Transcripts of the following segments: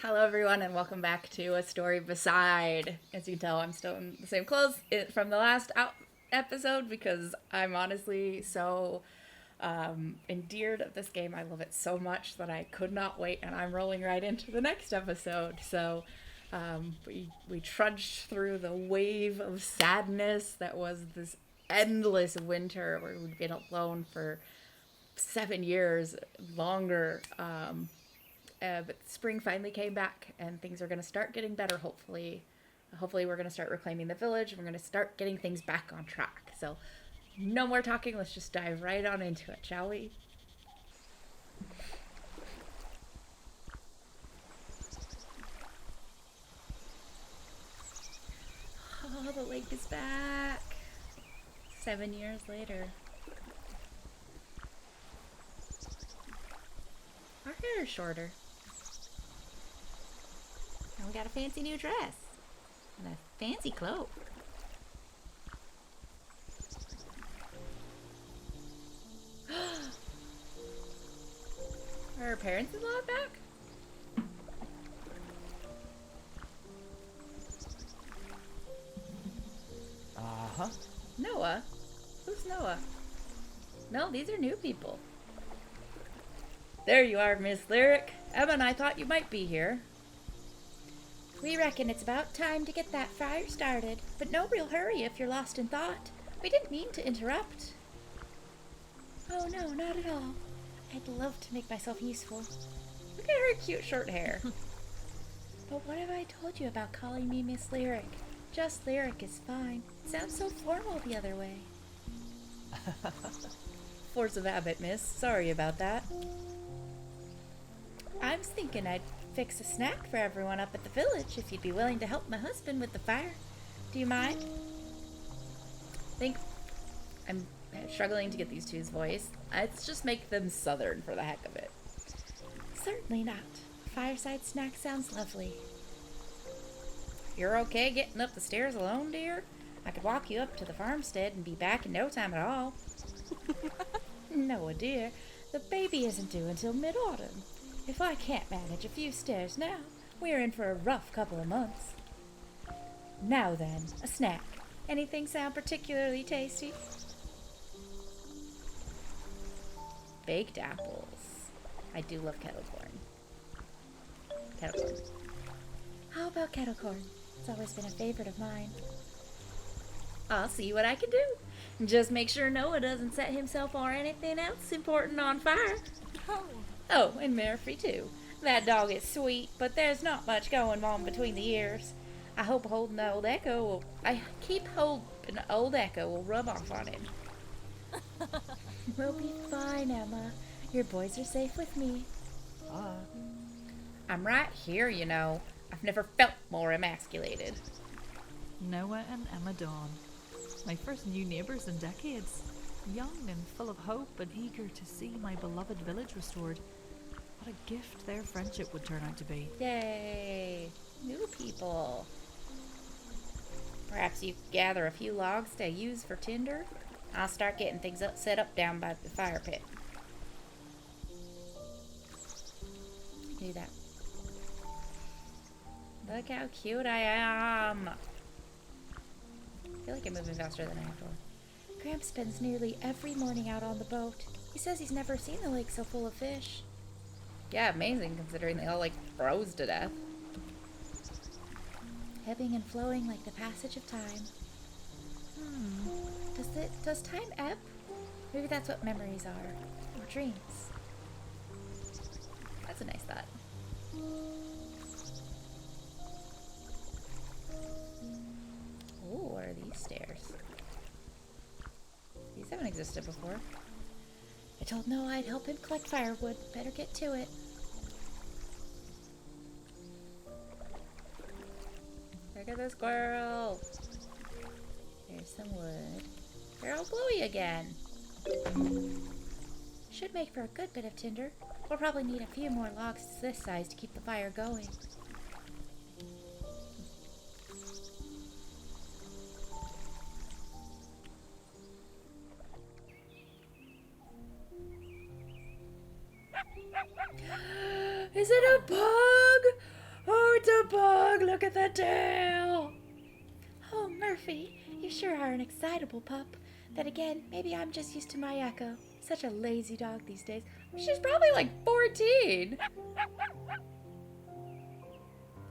Hello, everyone, and welcome back to A Story Beside. As you can tell, I'm still in the same clothes from the last episode because I'm honestly so endeared of this game. I love it so much that I could not wait, and I'm rolling right into the next episode. So we trudged through the wave of sadness that was this endless winter where we'd been alone for 7 years longer. But spring finally came back, and things are going to start getting better, hopefully. Hopefully, we're going to start reclaiming the village, and we're going to start getting things back on track. So, no more talking. Let's just dive right on into it, shall we? Oh, the lake is back. 7 years later. Our hair is shorter. And we got a fancy new dress. And a fancy cloak. Are her parents-in-law back? Uh-huh. Noah? Who's Noah? No, these are new people. There you are, Miss Lyric. Emma and I thought you might be here. We reckon it's about time to get that fire started, but no real hurry if you're lost in thought. We didn't mean to interrupt. Oh no, not at all. I'd love to make myself useful. Look at her cute short hair. But what have I told you about calling me Miss Lyric? Just Lyric is fine. It sounds so formal the other way. Force of habit, miss. Sorry about that. I was thinking I'd fix a snack for everyone up at the village if you'd be willing to help my husband with the fire. Do you mind? I'm struggling to get these two's voice. Let's just make them southern for the heck of it. Certainly not. Fireside snack sounds lovely. You're okay getting up the stairs alone, dear? I could walk you up to the farmstead and be back in no time at all. No, dear. The baby isn't due until mid-autumn. If I can't manage a few stairs now, we're in for a rough couple of months. Now then, a snack. Anything sound particularly tasty? Baked apples. I do love kettle corn. Kettle corn. How about kettle corn? It's always been a favorite of mine. I'll see what I can do. Just make sure Noah doesn't set himself or anything else important on fire. Oh, and Murphy too. That dog is sweet, but there's not much going on between the ears. I keep hoping old Echo will rub off on him. We'll be fine, Emma. Your boys are safe with me. I'm right here, you know. I've never felt more emasculated. Noah and Emma Dawn. My first new neighbours in decades. Young and full of hope and eager to see my beloved village restored. What a gift their friendship would turn out to be. Yay! New people. Perhaps you could gather a few logs to use for tinder. I'll start getting things set up down by the fire pit. Do that. Look how cute I am. I feel like I'm moving faster than I have to. Gramps spends nearly every morning out on the boat. He says he's never seen the lake so full of fish. Yeah, amazing considering they all froze to death. Ebbing and flowing like the passage of time. Does time ebb? Maybe that's what memories are. Or dreams. That's a nice thought. Ooh, what are these stairs? These haven't existed before. I told Noah I'd help him collect firewood. Better get to it. Look at the squirrel. Here's some wood. They're all glowy again. Should make for a good bit of tinder. We'll probably need a few more logs this size to keep the fire going. Is it a bug? tail! Oh, Murphy, you sure are an excitable pup. Then again, maybe I'm just used to my Echo. Such a lazy dog these days. She's probably like 14.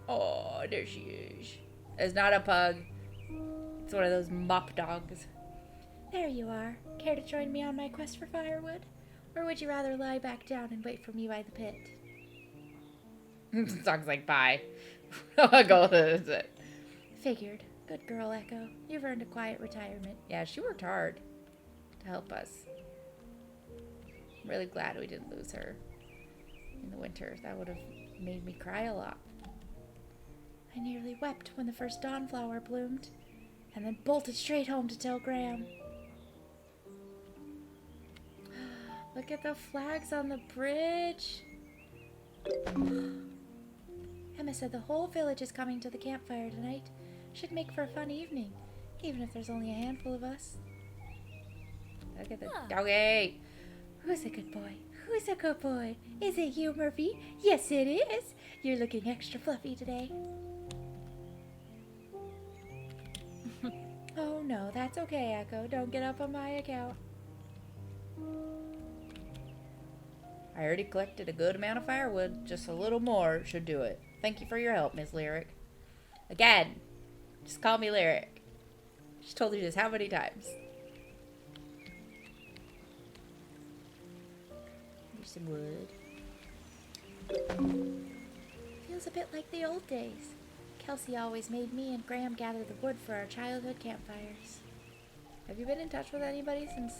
Oh, there she is. It's not a pug. It's one of those mop dogs. There you are. Care to join me on my quest for firewood? Or would you rather lie back down and wait for me by the pit? Dog's like, bye. I'll go with it. Figured. Good girl, Echo. You've earned a quiet retirement. Yeah, she worked hard to help us. I'm really glad we didn't lose her in the winter. That would have made me cry a lot. I nearly wept when the first dawnflower bloomed, and then bolted straight home to tell Graham. Look at the flags on the bridge. Emma said the whole village is coming to the campfire tonight. Should make for a fun evening, even if there's only a handful of us. Look at the doggy. Who's a good boy? Who's a good boy? Is it you, Murphy? Yes, it is. You're looking extra fluffy today. Oh no, that's okay, Echo. Don't get up on my account. I already collected a good amount of firewood. Just a little more should do it. Thank you for your help, Miss Lyric. Again, just call me Lyric. She's told you this how many times? Here's some wood. Feels a bit like the old days. Kelsey always made me and Graham gather the wood for our childhood campfires. Have you been in touch with anybody since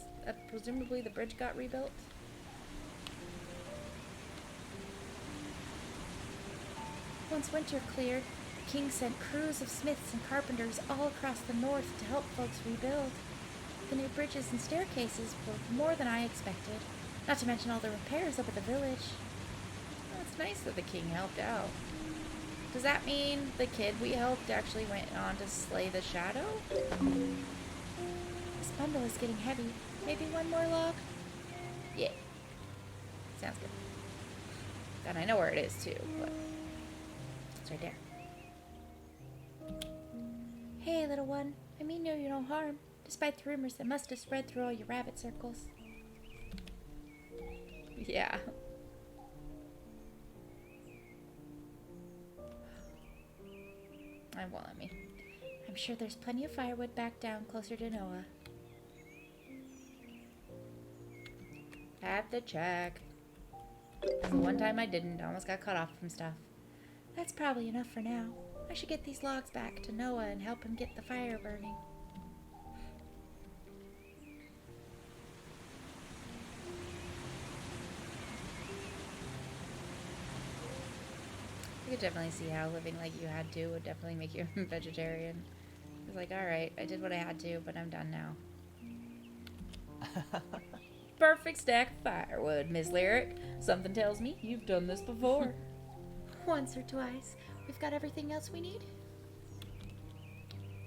presumably the bridge got rebuilt? Once winter cleared, the king sent crews of smiths and carpenters all across the north to help folks rebuild. The new bridges and staircases were more than I expected, not to mention all the repairs up at the village. Well, it's nice that the king helped out. Does that mean the kid we helped actually went on to slay the shadow? This bundle is getting heavy. Maybe one more log? Yeah. Sounds good. And I know where it is too, but it's right there. Hey, little one. I mean you no harm, despite the rumors that must have spread through all your rabbit circles. Yeah. I won't let me. I'm sure there's plenty of firewood back down closer to Noah. Have to check. The one time I didn't, I almost got cut off from stuff. That's probably enough for now. I should get these logs back to Noah and help him get the fire burning. I could definitely see how living like you had to would definitely make you a vegetarian. It's like, alright, I did what I had to, but I'm done now. Perfect stack of firewood, Miss Lyric. Something tells me you've done this before. Once or twice. We've got everything else we need?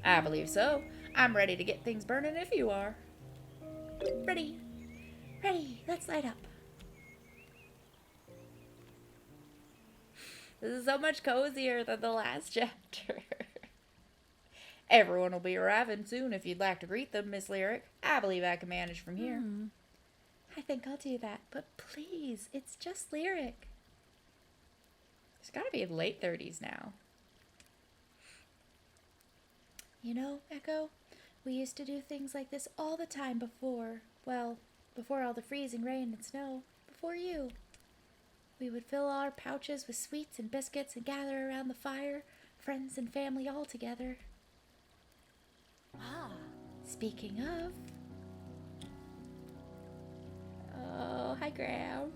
I believe so. I'm ready to get things burning if you are. Ready. Ready. Let's light up. This is so much cozier than the last chapter. Everyone will be arriving soon if you'd like to greet them, Miss Lyric. I believe I can manage from here. I think I'll do that, but please, it's just Lyric. She's got to be in late 30s now. You know, Echo, we used to do things like this all the time before, well, before all the freezing rain and snow, before you. We would fill our pouches with sweets and biscuits and gather around the fire, friends and family all together. Ah, Speaking of... Oh, hi, Graham.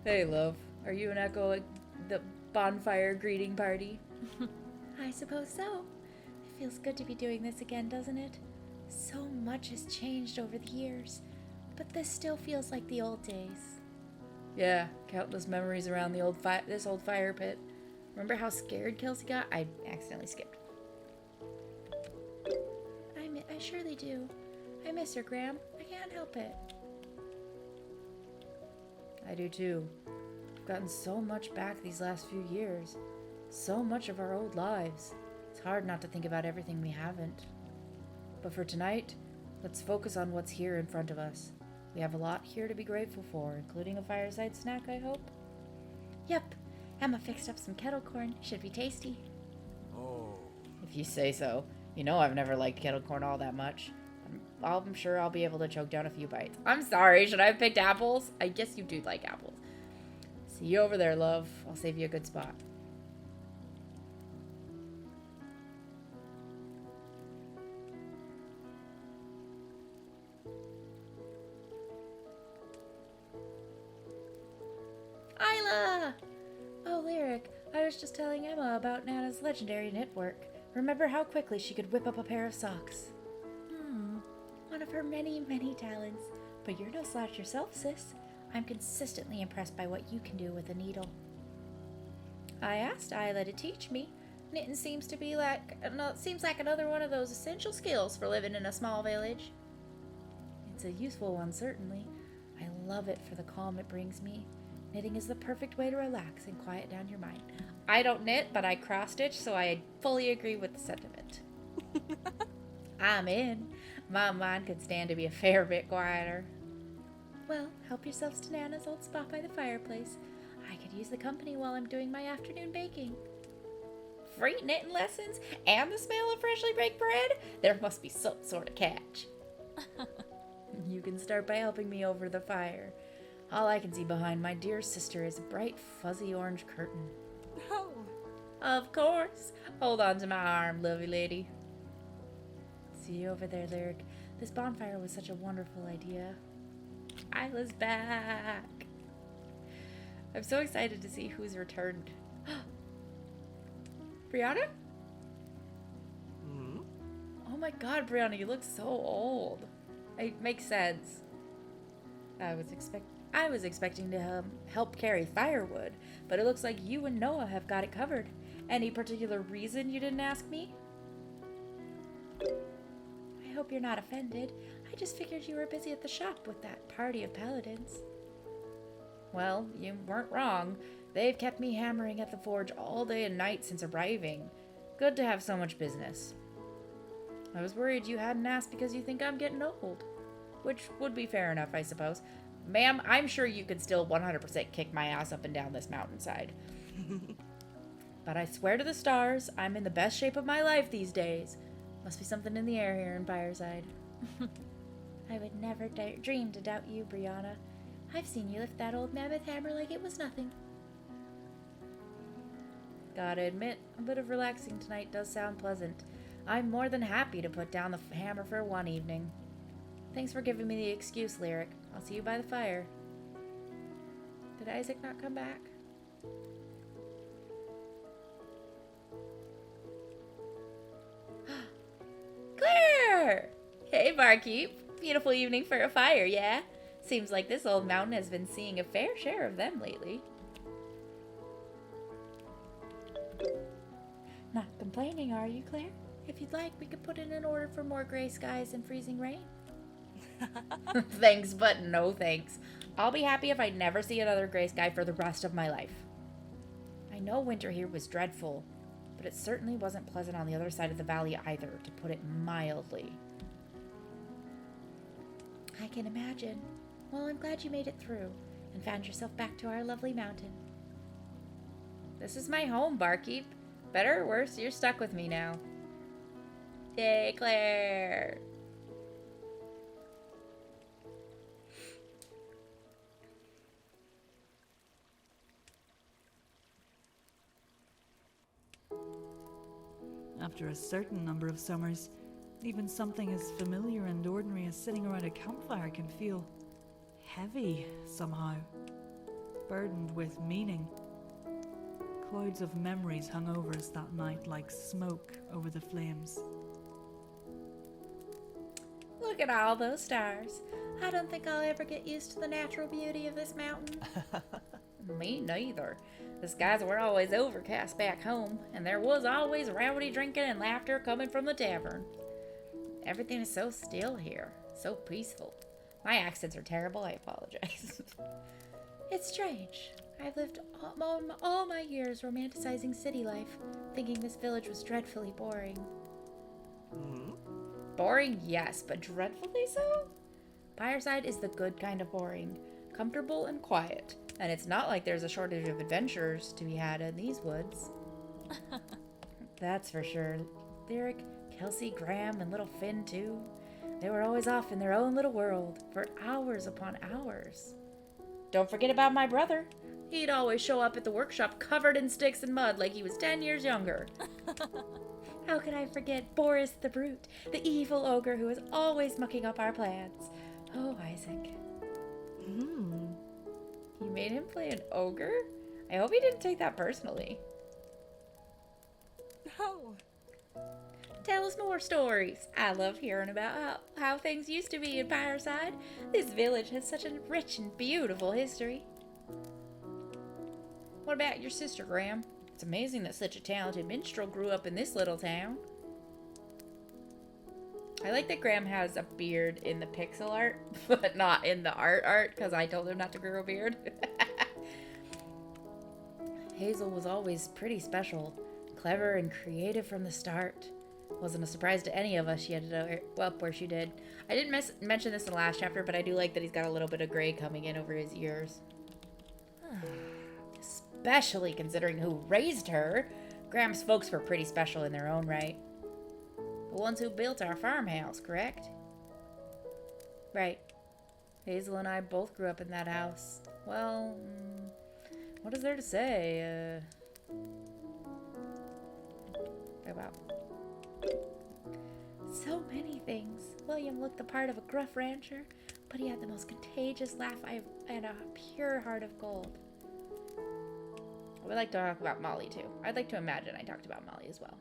Hey, love. Are you and Echo at the bonfire greeting party? I suppose so. It feels good to be doing this again, doesn't it? So much has changed over the years, but this still feels like the old days. Yeah, countless memories around the this old fire pit. Remember how scared Kelsey got? I accidentally skipped. I surely do. I miss her, Graham. I can't help it. I do too. We've gotten so much back these last few years. So much of our old lives. It's hard not to think about everything we haven't. But for tonight, let's focus on what's here in front of us. We have a lot here to be grateful for, including a fireside snack, I hope. Yep. Emma fixed up some kettle corn. Should be tasty. Oh. If you say so. You know I've never liked kettle corn all that much. I'm sure I'll be able to choke down a few bites. I'm sorry, should I have picked apples? I guess you do like apples. See you over there, love. I'll save you a good spot. Isla! Oh, Lyric, I was just telling Emma about Nana's legendary knit work. Remember how quickly she could whip up a pair of socks? One of her many, many talents. But you're no slouch yourself, sis. I'm consistently impressed by what you can do with a needle. I asked Isla to teach me. Knitting seems like another one of those essential skills for living in a small village. It's a useful one, certainly. I love it for the calm it brings me. Knitting is the perfect way to relax and quiet down your mind. I don't knit, but I cross-stitch, so I fully agree with the sentiment. I'm in. My mind could stand to be a fair bit quieter. Well, help yourselves to Nana's old spot by the fireplace. I could use the company while I'm doing my afternoon baking. Free knitting lessons and the smell of freshly baked bread? There must be some sort of catch. You can start by helping me over the fire. All I can see behind my dear sister is a bright, fuzzy orange curtain. Oh, Of course. Hold on to my arm, lovely lady. See you over there, Lyric. This bonfire was such a wonderful idea. Isla's back. I'm so excited to see who's returned. Brianna? Hmm? Oh my god, Brianna, you look so old. It makes sense. I was expecting to help carry firewood, but it looks like you and Noah have got it covered. Any particular reason you didn't ask me? I hope you're not offended. I just figured you were busy at the shop with that party of paladins. Well, you weren't wrong. They've kept me hammering at the forge all day and night since arriving. Good to have so much business. I was worried you hadn't asked because you think I'm getting old. Which would be fair enough, I suppose. Ma'am, I'm sure you could still 100% kick my ass up and down this mountainside. But I swear to the stars, I'm in the best shape of my life these days. Must be something in the air here in Fireside. I would never dream to doubt you, Brianna. I've seen you lift that old mammoth hammer like it was nothing. Gotta admit, a bit of relaxing tonight does sound pleasant. I'm more than happy to put down the hammer for one evening. Thanks for giving me the excuse, Lyric. I'll see you by the fire. Did Isaac not come back? Claire! Hey, barkeep. Beautiful evening for a fire, yeah? Seems like this old mountain has been seeing a fair share of them lately. Not complaining, are you, Claire? If you'd like, we could put in an order for more gray skies and freezing rain. Thanks, but no thanks. I'll be happy if I never see another gray sky for the rest of my life. I know winter here was dreadful, but it certainly wasn't pleasant on the other side of the valley either, to put it mildly. I can imagine. Well, I'm glad you made it through and found yourself back to our lovely mountain. This is my home, barkeep. Better or worse, you're stuck with me now. Yay, Claire! after a certain number of summers, even something as familiar and ordinary as sitting around a campfire can feel heavy somehow, burdened with meaning. Clouds of memories hung over us that night like smoke over the flames. Look at all those stars. I don't think I'll ever get used to the natural beauty of this mountain. Me neither. The skies were always overcast back home, and there was always rowdy drinking and laughter coming from the tavern. Everything is so still here, so peaceful. My accents are terrible, I apologize. It's strange. I've lived all my years romanticizing city life, thinking this village was dreadfully boring. Boring, yes, but dreadfully so? Fireside is the good kind of boring, comfortable and quiet, and it's not like there's a shortage of adventures to be had in these woods. That's for sure. Lyric, Kelsey, Graham, and little Finn, too. They were always off in their own little world for hours upon hours. Don't forget about my brother. He'd always show up at the workshop covered in sticks and mud like he was 10 years younger. How could I forget Boris the Brute, the evil ogre who was always mucking up our plans? Oh, Isaac. You made him play an ogre? I hope he didn't take that personally. No. Tell us more stories. I love hearing about how things used to be in Fireside. This village has such a rich and beautiful history. What about your sister, Graham? It's amazing that such a talented minstrel grew up in this little town. I like that Graham has a beard in the pixel art, but not in the art, because I told him not to grow a beard. Hazel was always pretty special, clever and creative from the start. Wasn't a surprise to any of us she ended up where she did. I didn't mention this in the last chapter, but I do like that he's got a little bit of gray coming in over his ears. Especially considering who raised her. Graham's folks were pretty special in their own right. The ones who built our farmhouse, correct? Right. Hazel and I both grew up in that house. Well, what is there to say? About So many things. William looked the part of a gruff rancher, but he had the most contagious laugh and a pure heart of gold. I would like to talk about Molly, too. I'd like to imagine I talked about Molly as well.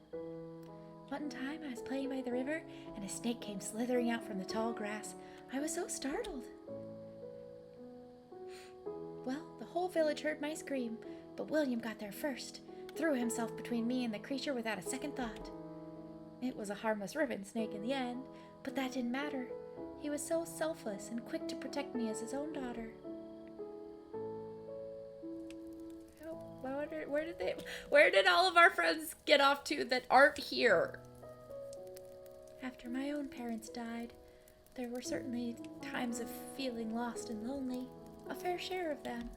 One time I was playing by the river, and a snake came slithering out from the tall grass. I was so startled. Well, the whole village heard my scream, but William got there first, threw himself between me and the creature without a second thought. It was a harmless ribbon snake in the end, but that didn't matter. He was so selfless and quick to protect me as his own daughter. I wonder, where did all of our friends get off to that aren't here? After my own parents died, there were certainly times of feeling lost and lonely, a fair share of them.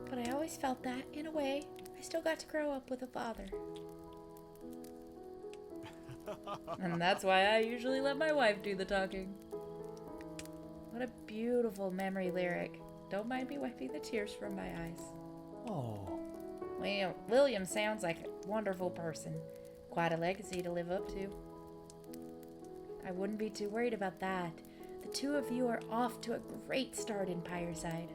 But I always felt that, in a way, I still got to grow up with a father. And that's why I usually let my wife do the talking. What a beautiful memory lyric. Don't mind me wiping the tears from my eyes. Oh. Well, William sounds like a wonderful person. Quite a legacy to live up to. I wouldn't be too worried about that. The two of you are off to a great start in Fireside.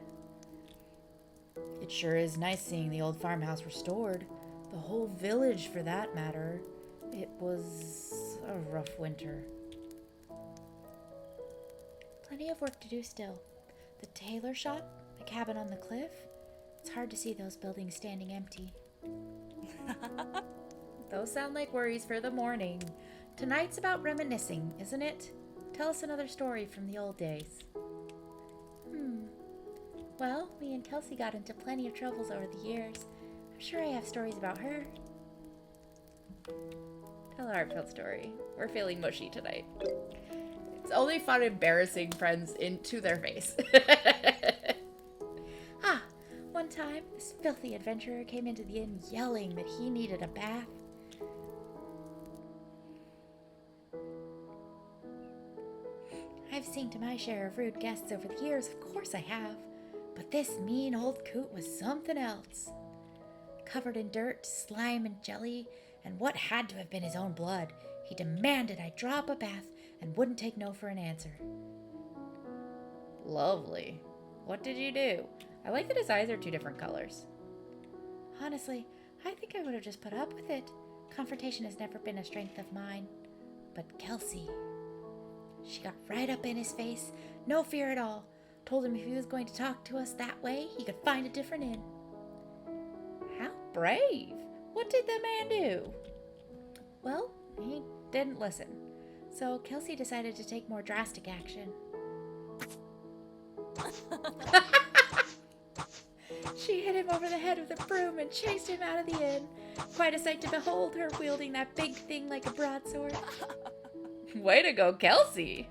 It sure is nice seeing the old farmhouse restored. The whole village, for that matter. It was a rough winter. Plenty of work to do still. The tailor shop, the cabin on the cliff. It's hard to see those buildings standing empty. Those sound like worries for the morning. Tonight's about reminiscing, isn't it? Tell us another story from the old days. Well, me and Kelsey got into plenty of troubles over the years. I'm sure I have stories about her. Tell a heartfelt story. We're feeling mushy tonight. It's only fun embarrassing friends into their face. One time, this filthy adventurer came into the inn yelling that he needed a bath. I've seen to my share of rude guests over the years, of course I have. But this mean old coot was something else. Covered in dirt, slime, and jelly, and what had to have been his own blood, he demanded I draw up a bath and wouldn't take no for an answer. Lovely. What did you do? I like that his eyes are two different colors. Honestly, I think I would have just put up with it. Confrontation has never been a strength of mine. But Kelsey, she got right up in his face, no fear at all. Told him if he was going to talk to us that way, he could find a different inn. How brave! What did the man do? Well, he didn't listen. So Kelsey decided to take more drastic action. She hit him over the head with a broom and chased him out of the inn. Quite a sight to behold, her wielding that big thing like a broadsword. Way to go, Kelsey!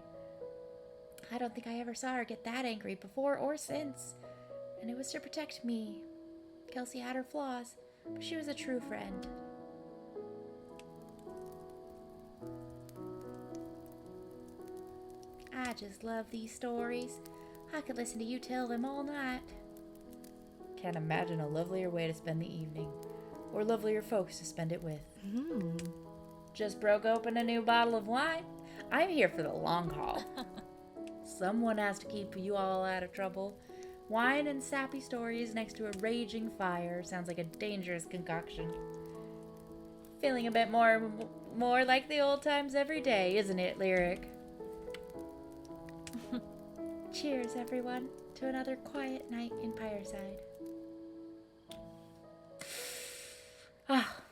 I don't think I ever saw her get that angry before or since. And it was to protect me. Kelsey had her flaws, but she was a true friend. I just love these stories. I could listen to you tell them all night. Can't imagine a lovelier way to spend the evening. Or lovelier folks to spend it with. Just broke open a new bottle of wine. I'm here for the long haul. Someone has to keep you all out of trouble. Wine and sappy stories next to a raging fire sounds like a dangerous concoction. Feeling a bit more like the old times every day, isn't it, Lyric? Cheers, everyone, to another quiet night in Fireside.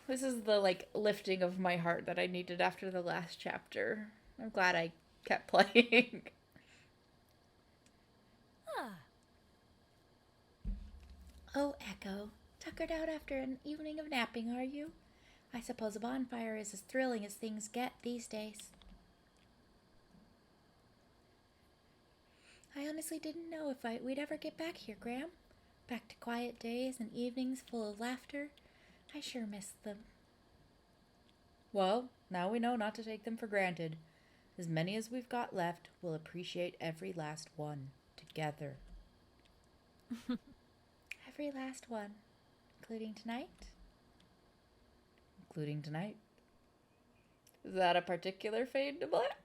This is the, lifting of my heart that I needed after the last chapter. I'm glad I kept playing. Oh, Echo, tuckered out after an evening of napping, are you? I suppose a bonfire is as thrilling as things get these days. I honestly didn't know if we'd ever get back here, Graham. Back to quiet days and evenings full of laughter. I sure miss them. Well, now we know not to take them for granted. As many as we've got left, we'll appreciate every last one together. Every last one, including tonight. Including tonight. Is that a particular fade to black?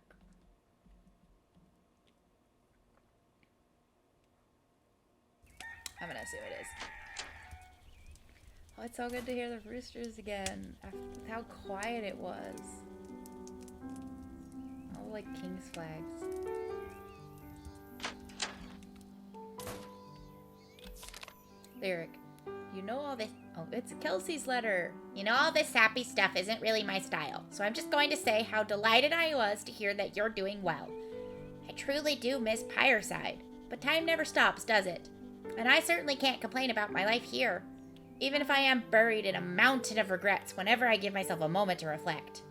I'm gonna see what it is. Oh, it's so good to hear the roosters again. How quiet it was. All like king's flags. Lyric. You know all this. Oh, it's Kelsey's letter. You know, all this sappy stuff isn't really my style, so I'm just going to say how delighted I was to hear that you're doing well. I truly do miss Fireside, but time never stops, does it? And I certainly can't complain about my life here, even if I am buried in a mountain of regrets whenever I give myself a moment to reflect.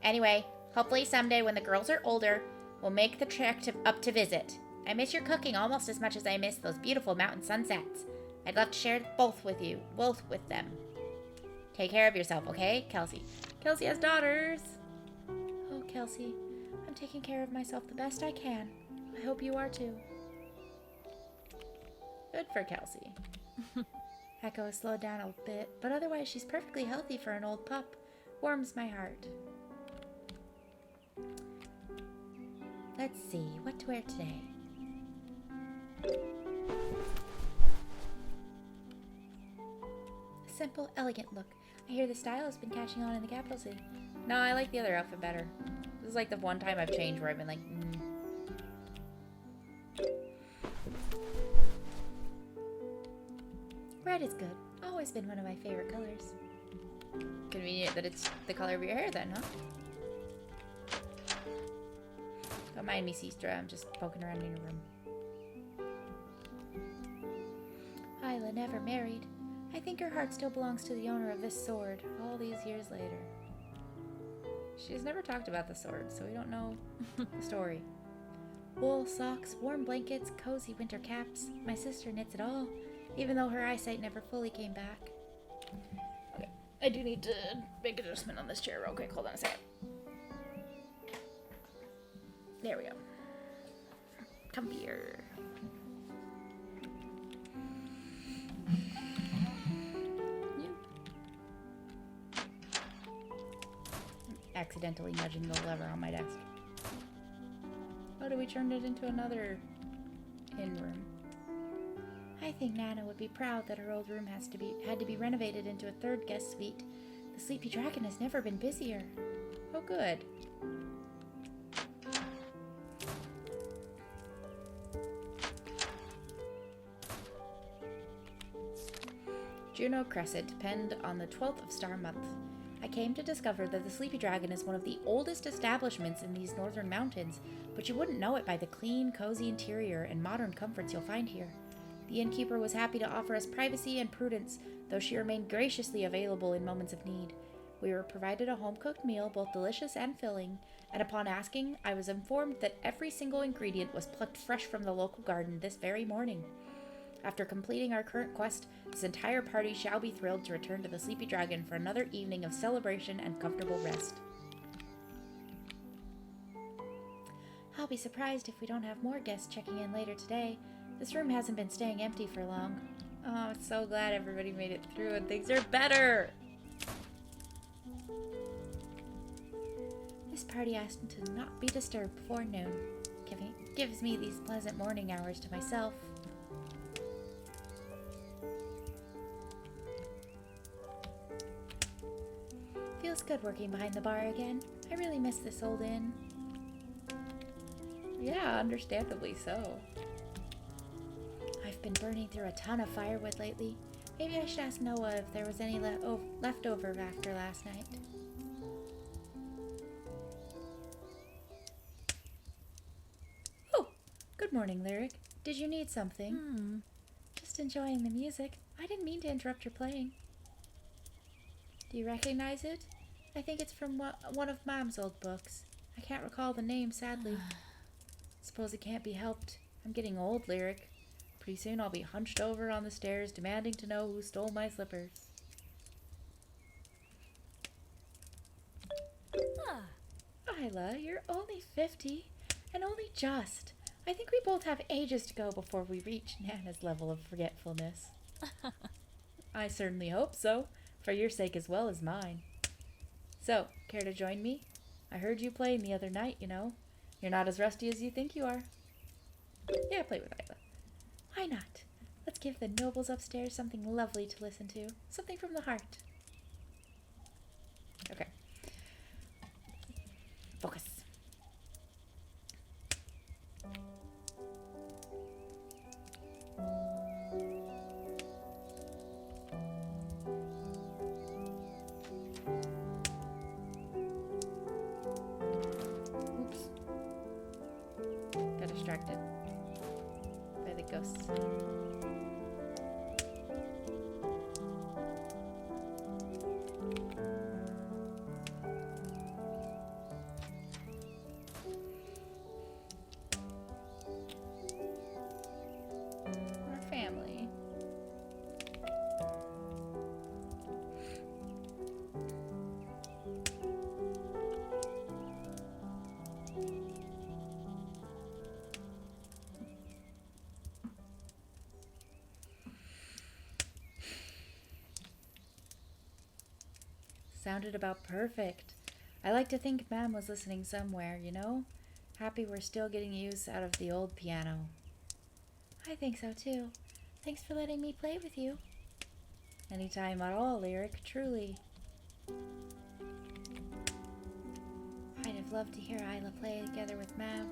Anyway, hopefully someday when the girls are older, we'll make the trek up to visit. I miss your cooking almost as much as I miss those beautiful mountain sunsets. I'd love to share both with them. Take care of yourself, okay, Kelsey? Kelsey has daughters. Oh, Kelsey, I'm taking care of myself the best I can. I hope you are too. Good for Kelsey. Echo has slowed down a bit, but otherwise she's perfectly healthy for an old pup. Warms my heart. Let's see, what to wear today? A simple, elegant look. I hear the style has been catching on in the capital city. No, I like the other outfit better. This is like the one time I've changed where I've been like, Red is good. Always been one of my favorite colors. Convenient that it's the color of your hair then, huh? Don't mind me, Sistra. I'm just poking around in your room. Isla never married. I think her heart still belongs to the owner of this sword, all these years later. She's never talked about the sword, so we don't know the story. Wool, socks, warm blankets, cozy winter caps. My sister knits it all, even though her eyesight never fully came back. Okay, I do need to make an adjustment on this chair real quick. Hold on a second. There we go. Comfier. Accidentally nudging the lever on my desk. Oh, did we turn it into another inn room? I think Nana would be proud that her old room had to be renovated into a third guest suite. The Sleepy Dragon has never been busier. Oh, good. Juno Crescent, penned on the 12th of Star Month. I came to discover that the Sleepy Dragon is one of the oldest establishments in these northern mountains, but you wouldn't know it by the clean, cozy interior and modern comforts you'll find here. The innkeeper was happy to offer us privacy and prudence, though she remained graciously available in moments of need. We were provided a home-cooked meal, both delicious and filling, and upon asking, I was informed that every single ingredient was plucked fresh from the local garden this very morning. After completing our current quest, this entire party shall be thrilled to return to the Sleepy Dragon for another evening of celebration and comfortable rest. I'll be surprised if we don't have more guests checking in later today. This room hasn't been staying empty for long. Oh, I'm so glad everybody made it through and things are better. This party asked to not be disturbed before noon. Gives me these pleasant morning hours to myself. Feels good working behind the bar again. I really miss this old inn. Yeah, understandably so. I've been burning through a ton of firewood lately. Maybe I should ask Noah if there was any left over after last night. Oh, good morning, Lyric. Did you need something? Just enjoying the music. I didn't mean to interrupt your playing. Do you recognize it? I think it's from one of Mom's old books. I can't recall the name, sadly. Suppose it can't be helped. I'm getting old, Lyric. Pretty soon I'll be hunched over on the stairs demanding to know who stole my slippers. Isla, you're only 50, and only just. I think we both have ages to go before we reach Nana's level of forgetfulness. I certainly hope so, for your sake as well as mine. So, care to join me? I heard you playing the other night, you know. You're not as rusty as you think you are. Yeah, play with Isla. Why not? Let's give the nobles upstairs something lovely to listen to. Something from the heart. Okay. Focus. Oops. Got distracted by the ghosts. Our family. Sounded about perfect. I like to think Mam was listening somewhere, you know? Happy we're still getting use out of the old piano. I think so too. Thanks for letting me play with you. Anytime at all, Lyric, truly. I'd have loved to hear Isla play together with Mam.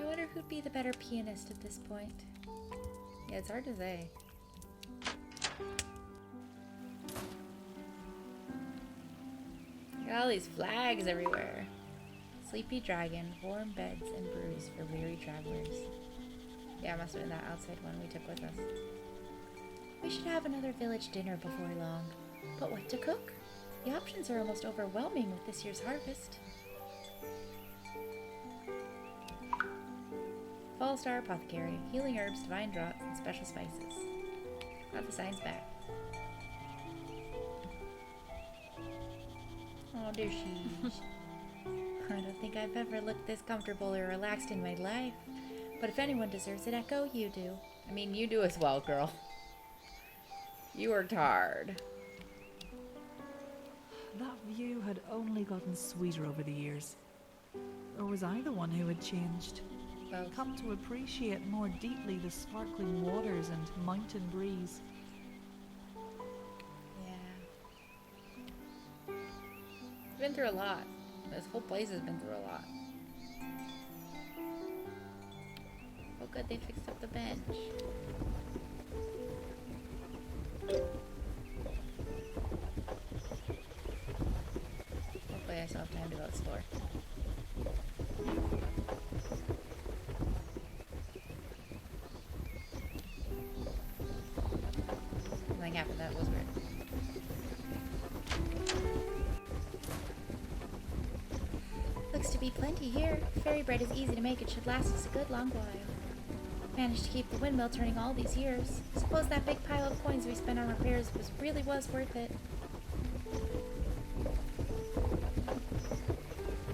I wonder who'd be the better pianist at this point. Yeah, it's hard to say. Got all these flags everywhere. Sleepy Dragon, warm beds and brews for weary travelers. Yeah, it must have been that outside one we took with us. We should have another village dinner before long. But what to cook? The options are almost overwhelming with this year's harvest. Fall Star Apothecary, healing herbs, divine draughts, and special spices. Got the signs back. Oh, there she is. I don't think I've ever looked this comfortable or relaxed in my life. But if anyone deserves it, Echo, you do. I mean, you do as well, girl. You worked hard. That view had only gotten sweeter over the years. Or was I the one who had changed? Both. Come to appreciate more deeply the sparkling waters and mountain breeze. Yeah. Been through a lot. This whole place has been through a lot. Oh good, they fixed up the bench. Hopefully I still have time to go explore. was weird. Looks to be plenty here. Fairy bread is easy to make and should last us a good long while. Managed to keep the windmill turning all these years. Suppose that big pile of coins we spent on repairs really was worth it.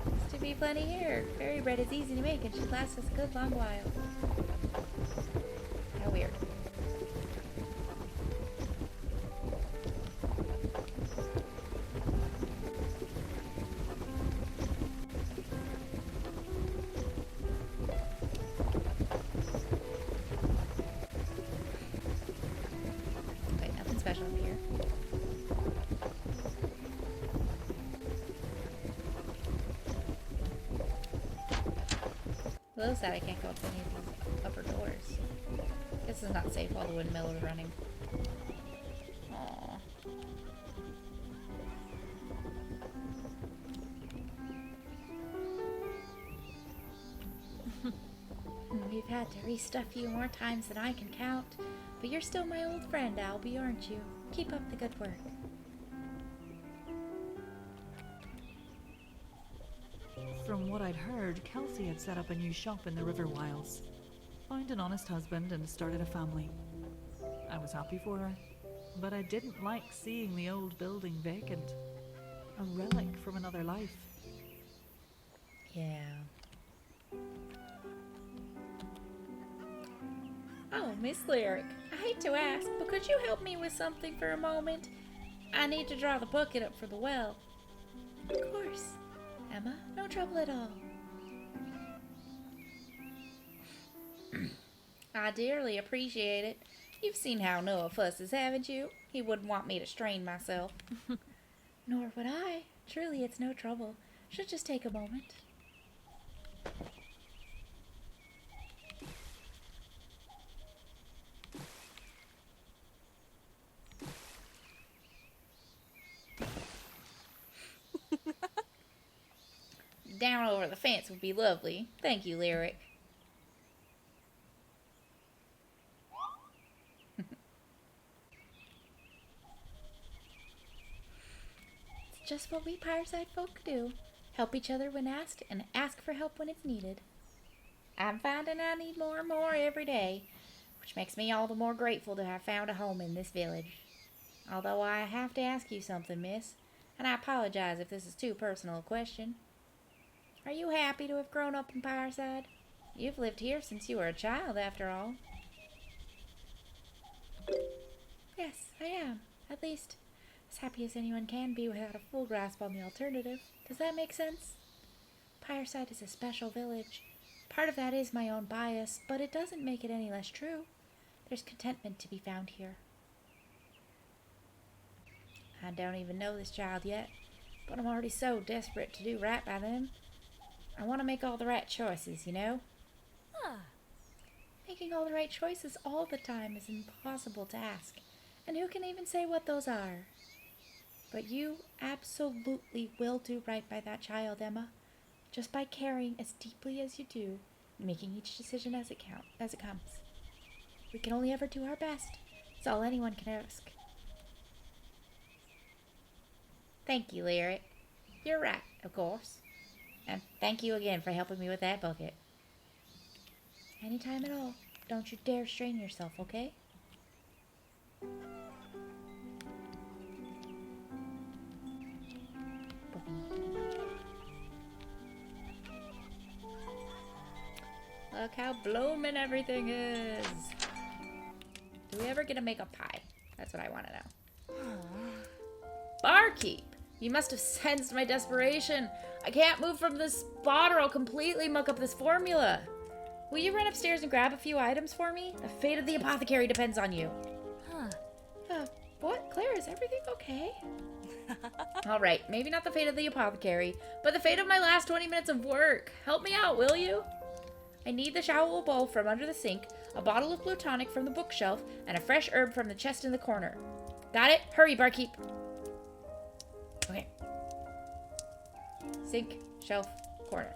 Looks to be plenty here. Fairy bread is easy to make and should last us a good long while. How weird. Okay, nothing special up here. A little sad I can't go up to any of these upper doors. This is not safe while the windmill is running. Aww. We've had to restuff you more times than I can count, but you're still my old friend, Albie, aren't you? Keep up the good work. From what I'd heard, Kelsey had set up a new shop in the River Wilds. Found an honest husband and started a family. I was happy for her, but I didn't like seeing the old building vacant. A relic from another life. Yeah. Oh, Miss Lyric, I hate to ask, but could you help me with something for a moment? I need to draw the bucket up for the well. Of course, Emma, no trouble at all. I dearly appreciate it. You've seen how Noah fusses, haven't you? He wouldn't want me to strain myself. Nor would I. Truly, it's no trouble. Should just take a moment. Down over the fence would be lovely. Thank you, Lyric. It's just what we Fireside folk do. Help each other when asked, and ask for help when it's needed. I'm finding I need more and more every day, which makes me all the more grateful to have found a home in this village. Although I have to ask you something, miss, and I apologize if this is too personal a question. Are you happy to have grown up in Fireside? You've lived here since you were a child, after all. Yes, I am. At least, as happy as anyone can be without a full grasp on the alternative. Does that make sense? Fireside is a special village. Part of that is my own bias, but it doesn't make it any less true. There's contentment to be found here. I don't even know this child yet, but I'm already so desperate to do right by them. I want to make all the right choices, you know? Making all the right choices all the time is impossible to ask, and who can even say what those are? But you absolutely will do right by that child, Emma, just by caring as deeply as you do, and making each decision as it comes. We can only ever do our best. It's all anyone can ask. Thank you, Lyric. You're right, of course. And thank you again for helping me with that bucket. Anytime at all. Don't you dare strain yourself, okay? Look how blooming everything is. Do we ever get to make a pie? That's what I want to know. Barkeep! You must have sensed my desperation. I can't move from this spot or I'll completely muck up this formula. Will you run upstairs and grab a few items for me? The fate of the apothecary depends on you. What? Claire, is everything okay? Alright, maybe not the fate of the apothecary, but the fate of my last 20 minutes of work. Help me out, will you? I need the shower bowl from under the sink, a bottle of blue tonic from the bookshelf, and a fresh herb from the chest in the corner. Got it? Hurry, barkeep. Okay. Sink, shelf, corner.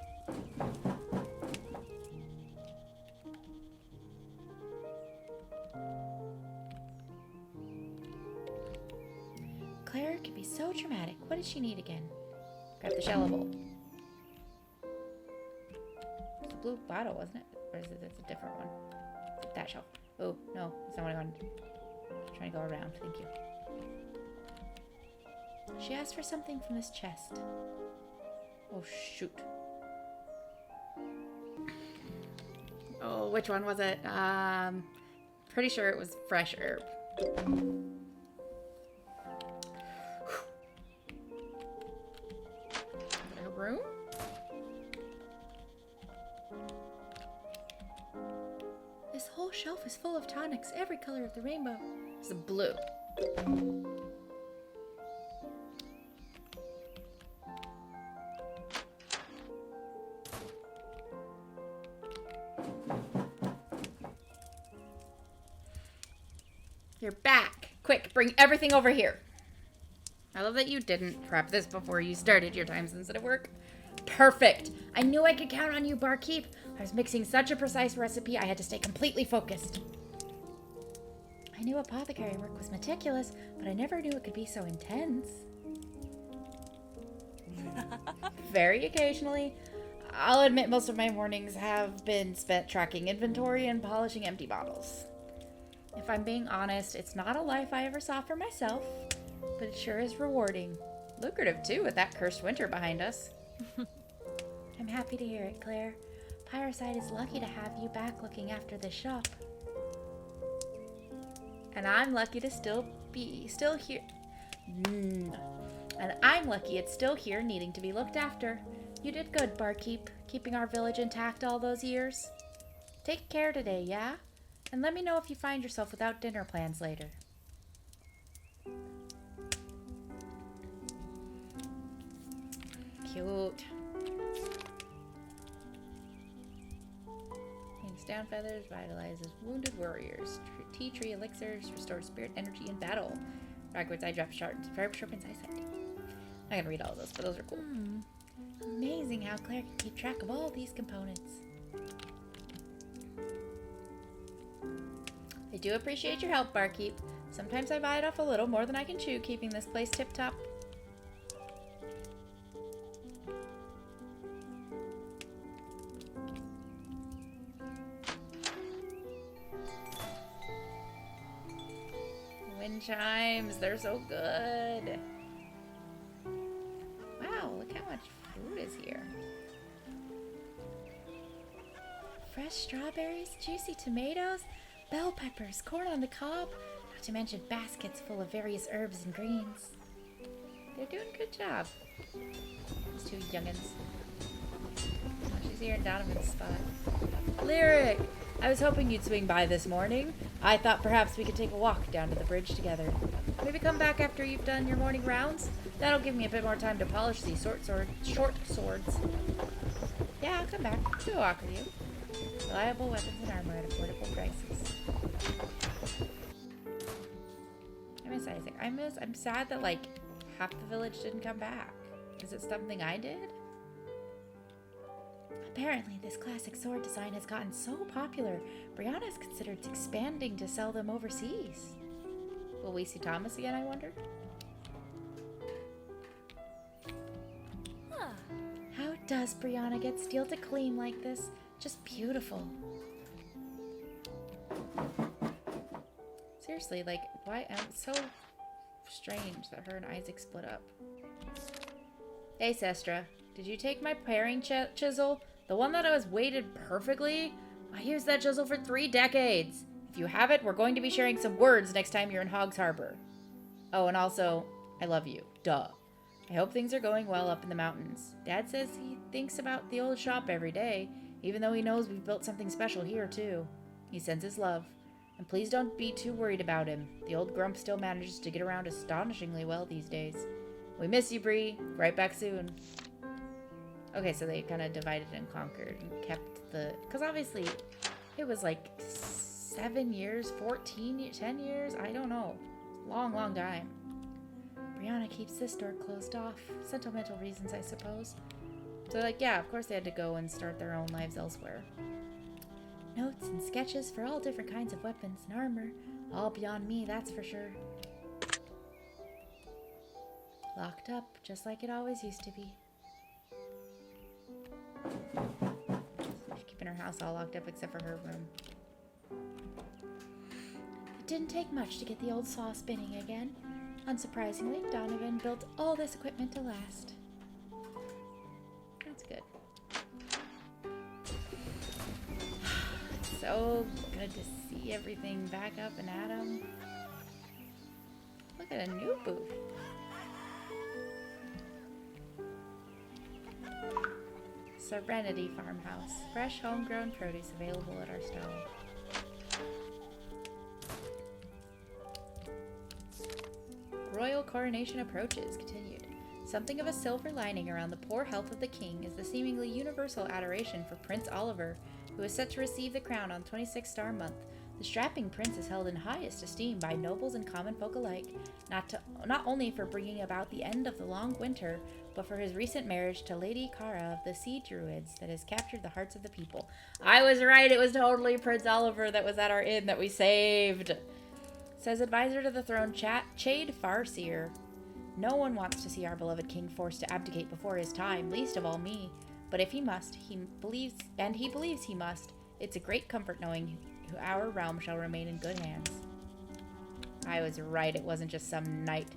Claire can be so dramatic. What did she need again? Grab the shelvable. It's a blue bottle, wasn't it? Or is it that's a different one? That shelf. Oh, no. That's not what I wanted. I'm trying to go around. Thank you. She asked for something from this chest. Oh, shoot. Oh, which one was it? Pretty sure it was fresh herb. A room? This whole shelf is full of tonics, every color of the rainbow. It's a blue. You're back. Quick, bring everything over here. I love that you didn't prep this before you started your time sensitive work. Perfect. I knew I could count on you, barkeep. I was mixing such a precise recipe, I had to stay completely focused. I knew apothecary work was meticulous, but I never knew it could be so intense. Very occasionally. I'll admit most of my mornings have been spent tracking inventory and polishing empty bottles. If I'm being honest, it's not a life I ever saw for myself, but it sure is rewarding. Lucrative, too, with that cursed winter behind us. I'm happy to hear it, Claire. Pyreside is lucky to have you back looking after this shop. And I'm lucky to still here. And I'm lucky it's still here needing to be looked after. You did good, barkeep, keeping our village intact all those years. Take care today, yeah? And let me know if you find yourself without dinner plans later. Cute. Hangs down feathers, vitalizes wounded warriors. Tea tree elixirs, restores spirit energy in battle. Backwards eye drop sharpens eyesight. I'm not gonna read all of those, but those are cool. Amazing how Claire can keep track of all these components. I do appreciate your help, barkeep. Sometimes I bite off a little more than I can chew, keeping this place tip-top. Wind chimes, they're so good. Wow, look how much food is here. Fresh strawberries, juicy tomatoes, bell peppers, corn on the cob, not to mention baskets full of various herbs and greens. They're doing a good job. These two youngins. Oh, she's here in Donovan's spot. Lyric! I was hoping you'd swing by this morning. I thought perhaps we could take a walk down to the bridge together. Maybe come back after you've done your morning rounds? That'll give me a bit more time to polish these short swords. Yeah, I'll come back. Do a walk with you. Reliable weapons and armor at affordable prices. I miss Isaac. I'm sad that, like, half the village didn't come back. Is it something I did? Apparently, this classic sword design has gotten so popular, Brianna has considered expanding to sell them overseas. Will we see Thomas again, I wonder? How does Brianna get steel to clean like this? Just beautiful. Seriously, like, why? It's so strange that her and Isaac split up. Hey, Sestra, did you take my paring chisel? The one that was weighted perfectly? I used that chisel for 3 decades. If you have it, we're going to be sharing some words next time you're in Hogs Harbor. Oh, and also, I love you. Duh. I hope things are going well up in the mountains. Dad says he thinks about the old shop every day, even though he knows we've built something special here, too. He sends his love. And please don't be too worried about him. The old grump still manages to get around astonishingly well these days. We miss you, Bree. Right back soon. Okay, so they kind of divided and conquered and kept the... Because obviously, it was like 7 years, 14, 10 years? I don't know. Long, long time. Brianna keeps this door closed off. Sentimental reasons, I suppose. So, like, yeah, of course they had to go and start their own lives elsewhere. Notes and sketches for all different kinds of weapons and armor. All beyond me, that's for sure. Locked up, just like it always used to be. She's keeping her house all locked up except for her room. It didn't take much to get the old saw spinning again. Unsurprisingly, Donovan built all this equipment to last. That's good. So good to see everything back up and at 'em. Look at a new booth. Serenity Farmhouse. Fresh homegrown produce available at our stall. Royal coronation approaches. Continued. Something of a silver lining around the poor health of the king is the seemingly universal adoration for Prince Oliver, who is set to receive the crown on 26th star month. The strapping prince is held in highest esteem by nobles and common folk alike, not only for bringing about the end of the long winter, but for his recent marriage to Lady Kara of the Sea Druids that has captured the hearts of the people. I was right, it was totally Prince Oliver that was at our inn that we saved. Says advisor to the throne, Chade Farseer. No one wants to see our beloved king forced to abdicate before his time, least of all me. But if he must, he believes he must, it's a great comfort knowing our realm shall remain in good hands. I was right, it wasn't just some knight.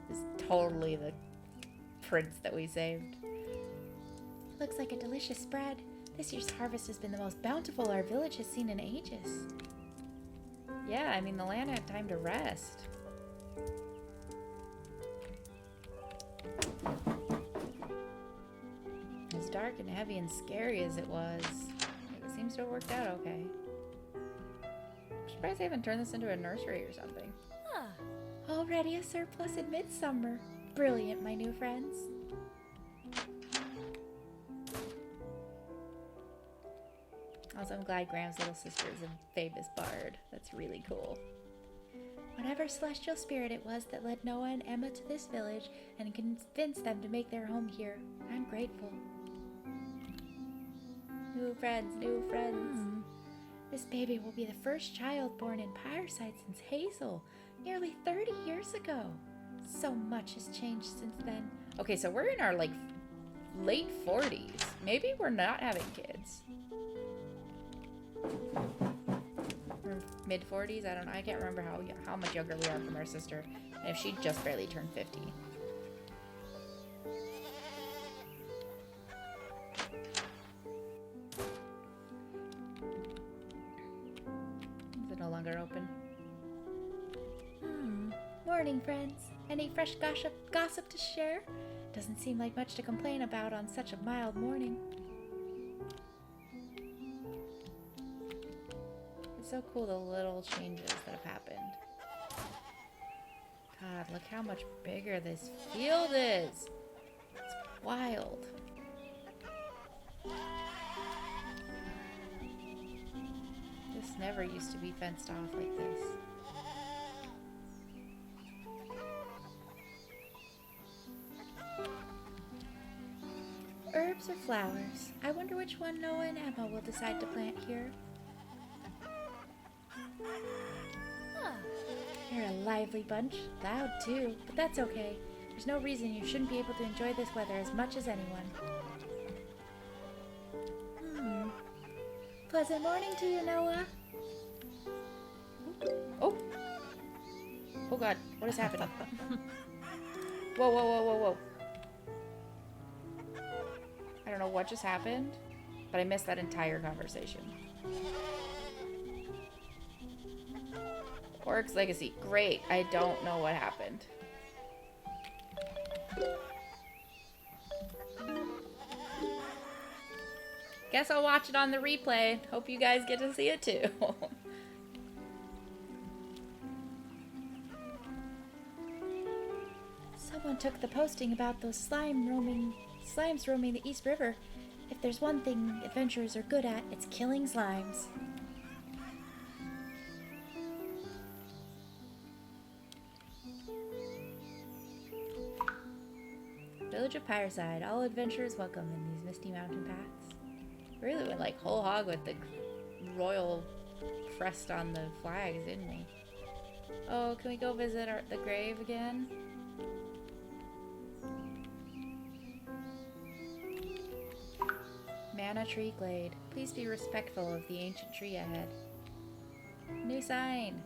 It's totally the prince that we saved. Looks like a delicious spread. This year's harvest has been the most bountiful our village has seen in ages. Yeah, I mean, the land had time to rest. As dark and heavy and scary as it was, it seems to have worked out okay. I'm surprised they haven't turned this into a nursery or something. Already a surplus in midsummer. Brilliant, my new friends. Also, I'm glad Graham's little sister is a famous bard. That's really cool. Whatever celestial spirit it was that led Noah and Emma to this village and convinced them to make their home here, I'm grateful. New friends, new friends. This baby will be the first child born in Pyreside since Hazel, nearly 30 years ago. So much has changed since then. Okay, so we're in our, like, late 40s. Maybe we're not having kids. Or mid-40s? I don't know. I can't remember how much younger we are from our sister. And if she just barely turned 50. Is it no longer open? Morning, friends. Any fresh gossip to share? Doesn't seem like much to complain about on such a mild morning. It's so cool, the little changes that have happened. God, look how much bigger this field is. It's wild. This never used to be fenced off like this. Herbs or flowers? I wonder which one Noah and Emma will decide to plant here. You're a lively bunch. Loud too, but that's okay. There's no reason you shouldn't be able to enjoy this weather as much as anyone. Pleasant morning to you, Noah. Oh! Oh god, what is happening? Whoa, whoa, whoa, whoa, whoa. I don't know what just happened, but I missed that entire conversation. Oric's Legacy. Great. I don't know what happened. Guess I'll watch it on the replay. Hope you guys get to see it too. Someone took the posting about those slimes roaming the East River. If there's one thing adventurers are good at, it's killing slimes. Village of Pyreside. All adventurers welcome in these misty mountain paths. We really went like whole hog with the royal crest on the flags, didn't we? Oh, can we go visit the grave again? Mana tree glade. Please be respectful of the ancient tree ahead. New sign.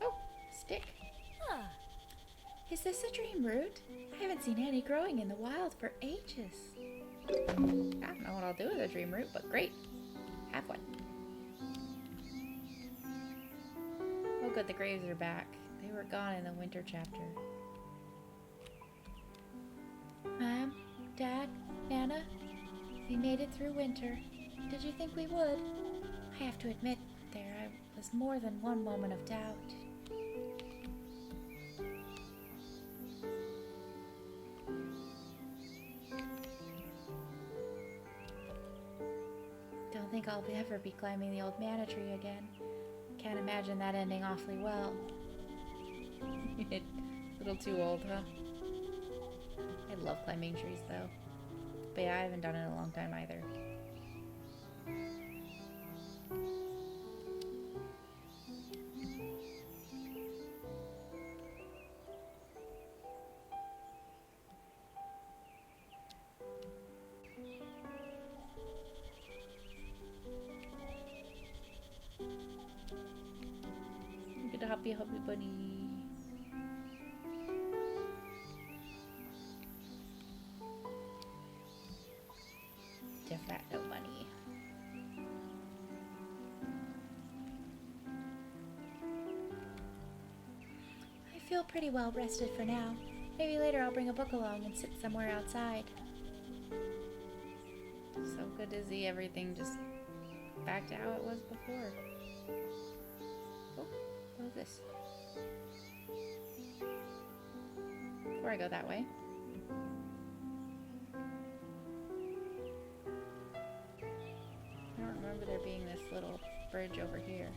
Oh, stick. Ah, Is this a dream root? I haven't seen any growing in the wild for ages. I don't know what I'll do with a dream root, but great. Have one. Oh good, the graves are back. They were gone in the winter chapter. Mom, Dad, Nana, we made it through winter. Did you think we would? I have to admit, there was more than one moment of doubt. Don't think I'll ever be climbing the old mana tree again. Can't imagine that ending awfully well. A little too old, huh? I love climbing trees, though. But yeah, I haven't done it in a long time either. Get a happy bunny. DeFacto bunny. I feel pretty well rested for now. Maybe later I'll bring a book along and sit somewhere outside. So good to see everything just back to how it was before. Oh, what is this? Before I go that way. I don't remember there being this little bridge over here.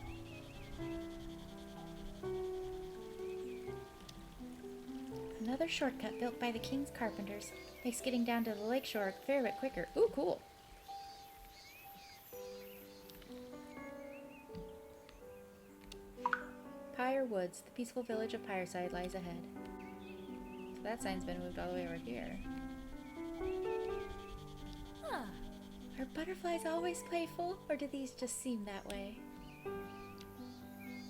Another shortcut built by the king's carpenters makes getting down to the lakeshore a fair bit quicker. Ooh, cool. Pyre Woods, the peaceful village of Pyreside, lies ahead. So that sign's been moved all the way over here. ah. Are butterflies always playful, or do these just seem that way?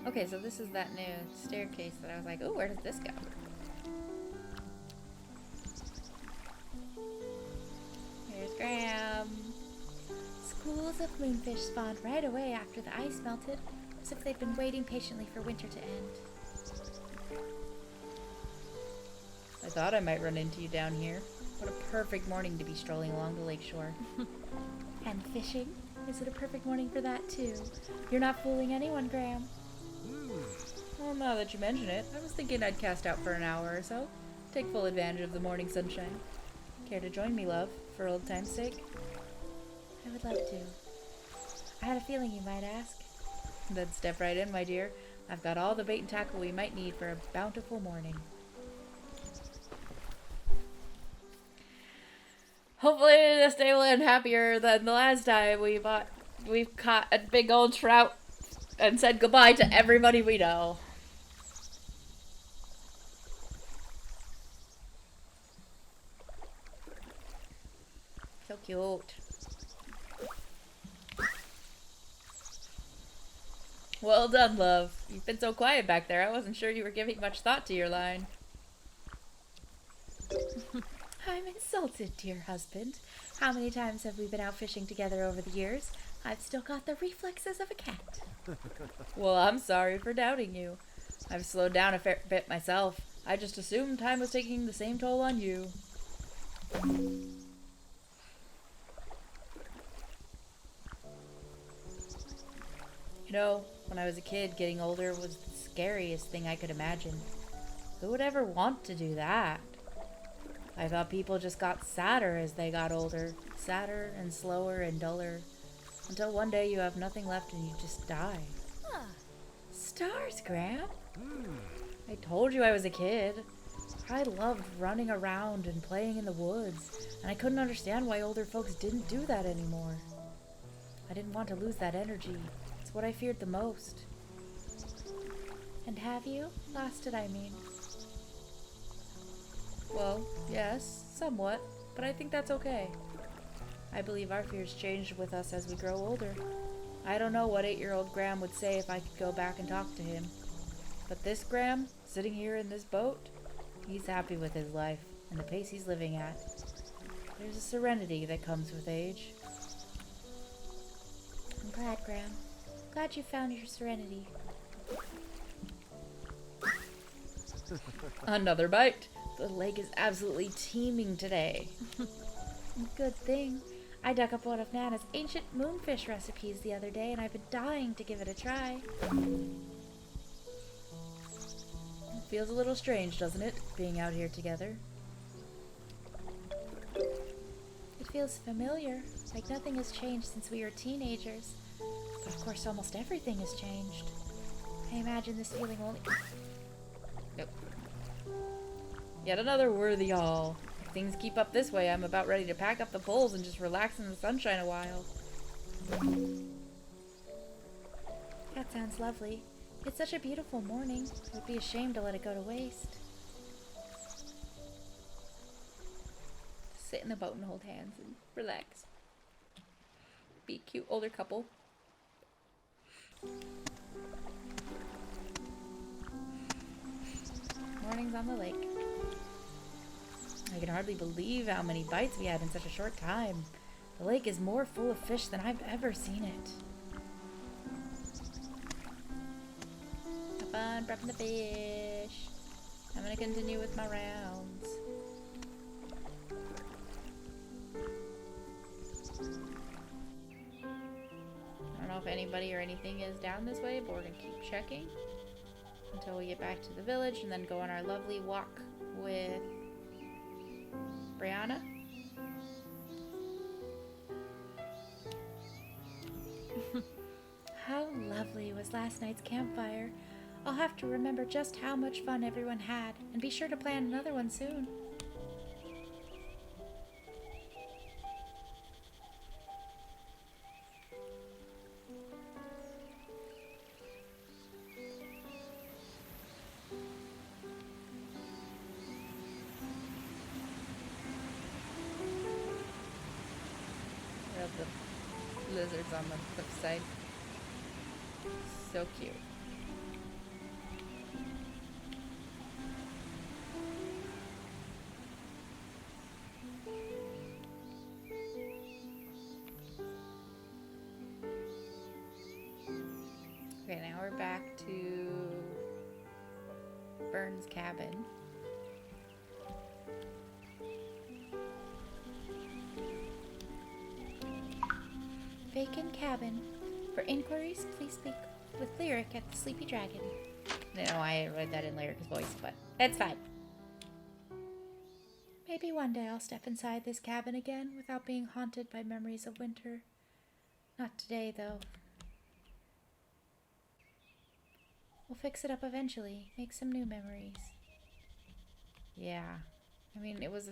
Okay, so this is that new staircase that I was like, ooh, where does this go? Here's Graham. Schools of moonfish spawned right away after the ice melted, as if they'd been waiting patiently for winter to end. I thought I might run into you down here. What a perfect morning to be strolling along the lakeshore. And fishing? Is it a perfect morning for that too? You're not fooling anyone, Graham. Well, now that you mention it, I was thinking I'd cast out for an hour or so. Take full advantage of the morning sunshine. Care to join me, love, for old time's sake? I would love to. I had a feeling you might ask. Then step right in, my dear. I've got all the bait and tackle we might need for a bountiful morning. Hopefully this day will end happier than the last time we've caught a big old trout and said goodbye to everybody we know. So cute. Well done, love. You've been so quiet back there. I wasn't sure you were giving much thought to your line. I'm insulted, dear husband. How many times have we been out fishing together over the years? I've still got the reflexes of a cat. Well, I'm sorry for doubting you. I've slowed down a fair bit myself. I just assumed time was taking the same toll on you. You know, when I was a kid, getting older was the scariest thing I could imagine. Who would ever want to do that? I thought people just got sadder as they got older. Sadder and slower and duller. Until one day you have nothing left and you just die. Ah. Stars, Graham. I told you I was a kid. I loved running around and playing in the woods, and I couldn't understand why older folks didn't do that anymore. I didn't want to lose that energy, It's what I feared the most. And have you? Lost it, I mean. Well, yes, somewhat, but I think that's okay. I believe our fears change with us as we grow older. I don't know what 8-year-old Graham would say if I could go back and talk to him. But this Graham, sitting here in this boat, he's happy with his life and the pace he's living at. There's a serenity that comes with age. I'm glad, Graham. Glad you found your serenity. Another bite. The lake is absolutely teeming today. Good thing. I dug up one of Nana's ancient moonfish recipes the other day, and I've been dying to give it a try. It feels a little strange, doesn't it, being out here together? It feels familiar, like nothing has changed since we were teenagers. But of course, almost everything has changed. I imagine this feeling only... Nope. Yet another worthy haul. If things keep up this way, I'm about ready to pack up the poles and just relax in the sunshine a while. That sounds lovely. It's such a beautiful morning. It would be a shame to let it go to waste. Sit in the boat and hold hands and relax. Be a cute older couple. Mornings on the lake. I can hardly believe how many bites we had in such a short time. The lake is more full of fish than I've ever seen it. Have fun prepping the fish. I'm gonna continue with my rounds. I don't know if anybody or anything is down this way, but we're gonna keep checking until we get back to the village and then go on our lovely walk with Brianna. How lovely was last night's campfire. I'll have to remember just how much fun everyone had, and be sure to plan another one soon. We have the lizards on the cliffside. So cute. Okay, now we're back to Burns' cabin. Vacant cabin. For inquiries, please speak with Lyric at the Sleepy Dragon. No, I read that in Lyric's voice, but it's fine. Maybe one day I'll step inside this cabin again without being haunted by memories of winter. Not today, though. We'll fix it up eventually. Make some new memories. Yeah. I mean, it was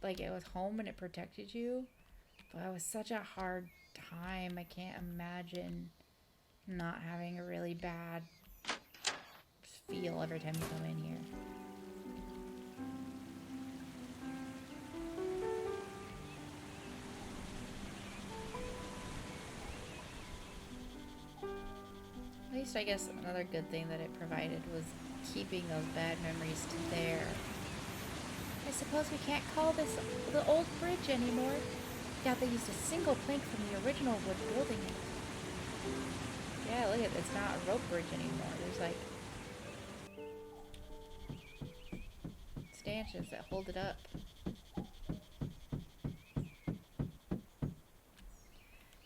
it was home and it protected you, but it was such a hard time. I can't imagine not having a really bad feel every time you come in here. At least I guess another good thing that it provided was keeping those bad memories to there. I suppose we can't call this the old bridge anymore. Doubt they used a single plank from the original wood building it. Yeah, look at it. It's not a rope bridge anymore. There's stanchions that hold it up.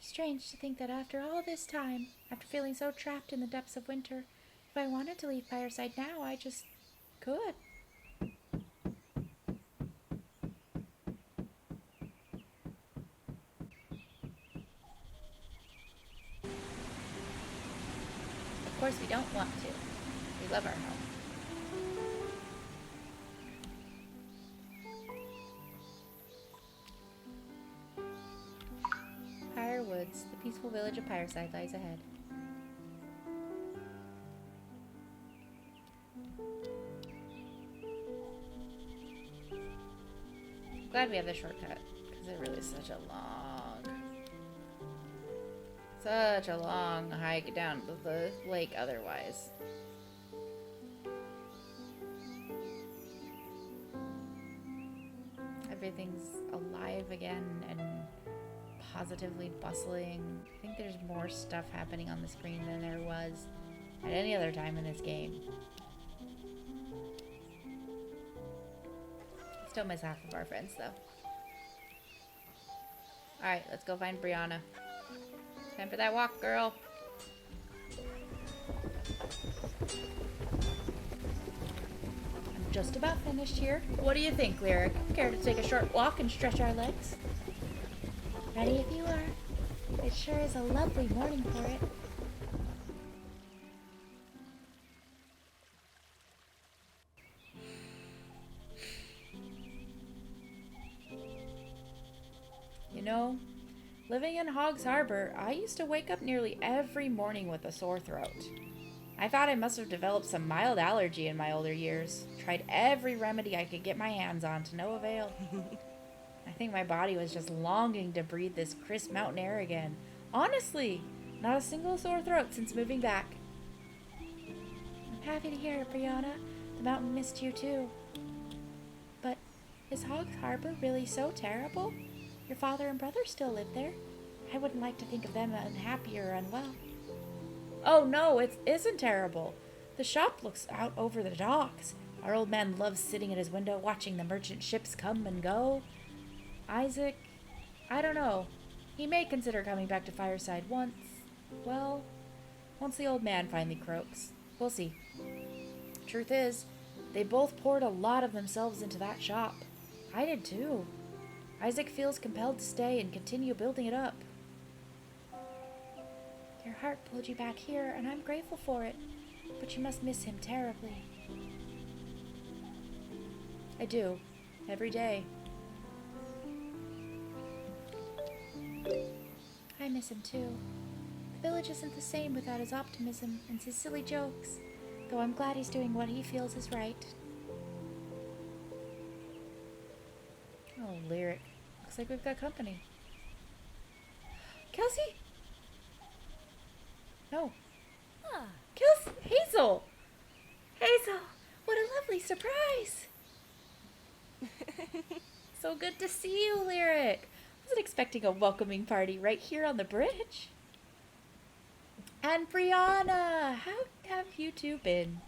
Strange to think that after all this time, after feeling so trapped in the depths of winter, if I wanted to leave Fireside now, I just could. Of course, we don't want to. We love our home. Woods, the peaceful village of Fireside lies ahead. Glad we have the shortcut, because it really is such a long hike down to the lake otherwise. Everything's alive again and positively bustling. I think there's more stuff happening on the screen than there was at any other time in this game. Still miss half of our friends, though. Alright, let's go find Brianna. Time for that walk, girl. I'm just about finished here. What do you think, Lyric? Care to take a short walk and stretch our legs? Ready if you are. It sure is a lovely morning for it. You know, living in Hogs Harbor, I used to wake up nearly every morning with a sore throat. I thought I must have developed some mild allergy in my older years. Tried every remedy I could get my hands on to no avail. I think my body was just longing to breathe this crisp mountain air again. Honestly, not a single sore throat since moving back. I'm happy to hear it, Brianna. The mountain missed you too. But is Hogs Harbor really so terrible? Your father and brother still live there. I wouldn't like to think of them unhappy or unwell. Oh no, it isn't terrible. The shop looks out over the docks. Our old man loves sitting at his window watching the merchant ships come and go. Isaac, I don't know. He may consider coming back to Fireside once the old man finally croaks. We'll see. Truth is, they both poured a lot of themselves into that shop. I did too. Isaac feels compelled to stay and continue building it up. Your heart pulled you back here, and I'm grateful for it. But you must miss him terribly. I do. Every day. I miss him too. The village isn't the same without his optimism and his silly jokes, though I'm glad he's doing what he feels is right. Oh, Lyric. Looks like we've got company. Kelsey? No. Kelsey! Hazel! Hazel! What a lovely surprise! So good to see you, Lyric. Wasn't expecting a welcoming party right here on the bridge. And Brianna, how have you two been?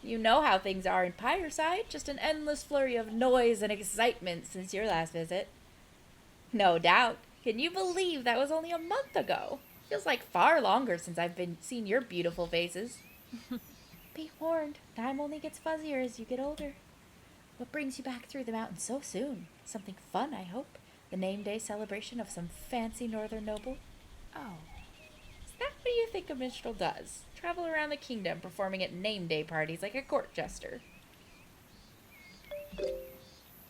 You know how things are in Pyreside, just an endless flurry of noise and excitement since your last visit. No doubt. Can you believe that was only a month ago? Feels like far longer since I've seen your beautiful faces. Be warned, time only gets fuzzier as you get older. What brings you back through the mountains so soon? Something fun, I hope. The name day celebration of some fancy northern noble? Oh. Is that what you think a minstrel does? Travel around the kingdom performing at name day parties like a court jester?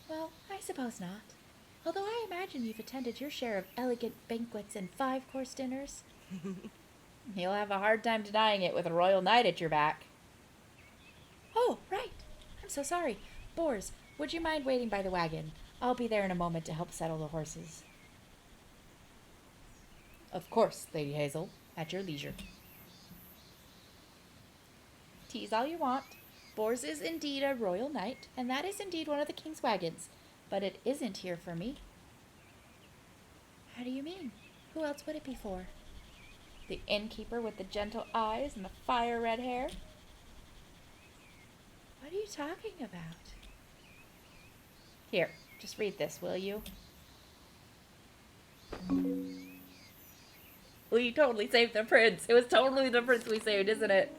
Well, I suppose not. Although I imagine you've attended your share of elegant banquets and 5-course dinners. You'll have a hard time denying it with a royal knight at your back. Oh, right. I'm so sorry. Bors, would you mind waiting by the wagon? I'll be there in a moment to help settle the horses. Of course, Lady Hazel, at your leisure. Tease all you want. Bors is indeed a royal knight, and that is indeed one of the king's wagons, but it isn't here for me. How do you mean? Who else would it be for? The innkeeper with the gentle eyes and the fire-red hair. What are you talking about? Here, just read this, will you? We totally saved the prince. It was totally the prince we saved, isn't it?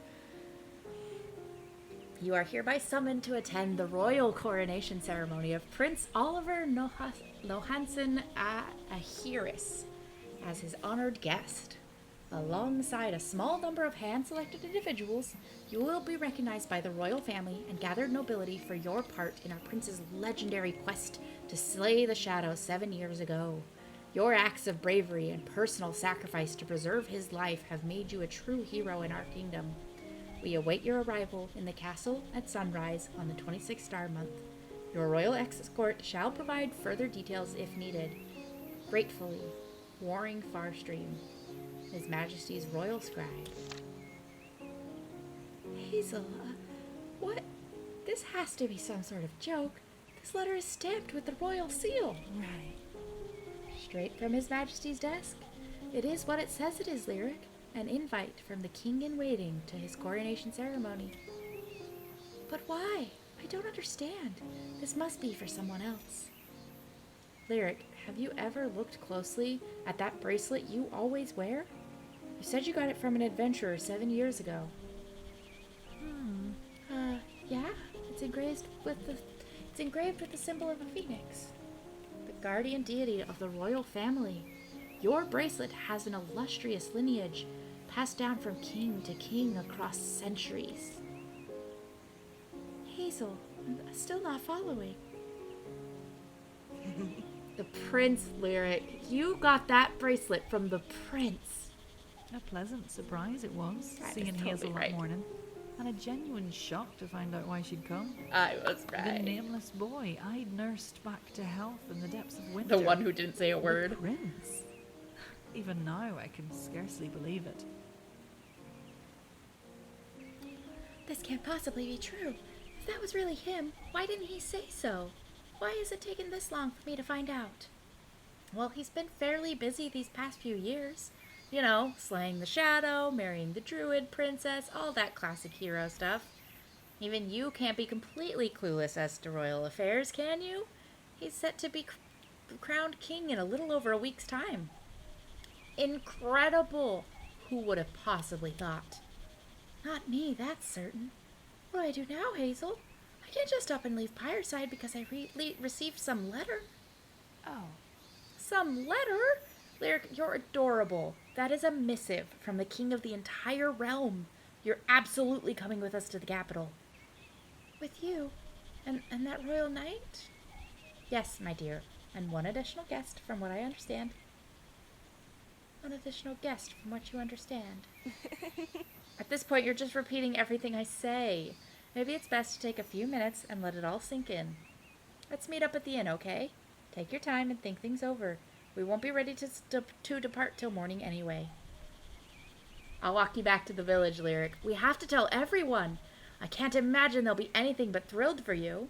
You are hereby summoned to attend the royal coronation ceremony of Prince Oliver Lohansen Ahiris as his honored guest. Alongside a small number of hand-selected individuals, you will be recognized by the royal family and gathered nobility for your part in our prince's legendary quest to slay the shadow 7 years ago. Your acts of bravery and personal sacrifice to preserve his life have made you a true hero in our kingdom. We await your arrival in the castle at sunrise on the 26th star month. Your royal escort shall provide further details if needed. Gratefully, Warring Farstream, His Majesty's Royal Scribe. Hazel, what? This has to be some sort of joke. This letter is stamped with the royal seal. Right. Straight from His Majesty's desk? It is what it says it is, Lyric. An invite from the king in waiting to his coronation ceremony. But why? I don't understand. This must be for someone else. Lyric, have you ever looked closely at that bracelet you always wear? You said you got it from an adventurer 7 years ago. Yeah? It's engraved with the symbol of a phoenix. The guardian deity of the royal family. Your bracelet has an illustrious lineage passed down from king to king across centuries. Hazel, I'm still not following. The prince, Lyric. You got that bracelet from the prince. A pleasant surprise it was, I was seeing totally Hazel right. that morning. And a genuine shock to find out why she'd come. I was The right. nameless boy I'd nursed back to health in the depths of winter. The one who didn't say a The word. prince. Even now, I can scarcely believe it. This can't possibly be true. If that was really him, why didn't he say so? Why has it taken this long for me to find out? Well, he's been fairly busy these past few years. You know, slaying the shadow, marrying the druid princess, all that classic hero stuff. Even you can't be completely clueless as to royal affairs, can you? He's set to be crowned king in a little over a week's time. Incredible! Who would have possibly thought? Not me, that's certain. What do I do now, Hazel? I can't just up and leave Pyreside because I received some letter. Oh, Some letter? Lyric, you're adorable. That is a missive from the king of the entire realm. You're absolutely coming with us to the capital. With you? And that royal knight? Yes, my dear. And one additional guest, from what I understand. One additional guest, from what you understand. At this point, you're just repeating everything I say. Maybe it's best to take a few minutes and let it all sink in. Let's meet up at the inn, okay? Take your time and think things over. We won't be ready to depart till morning anyway. I'll walk you back to the village, Lyric. We have to tell everyone. I can't imagine they'll be anything but thrilled for you.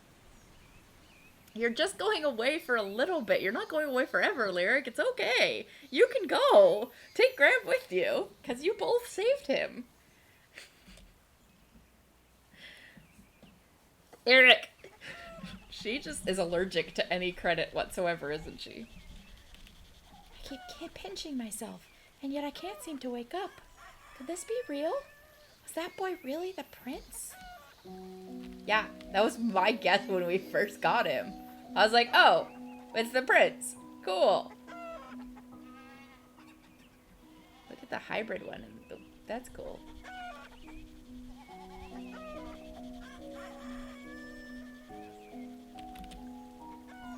You're just going away for a little bit. You're not going away forever, Lyric. It's okay. You can go. Take Graham with you, because you both saved him. Lyric. She just is allergic to any credit whatsoever, isn't she? I keep pinching myself, and yet I can't seem to wake up. Could this be real? Was that boy really the prince? Yeah, that was my guess when we first got him. I was like, oh, it's the prince. Cool. Look at the hybrid one. That's cool.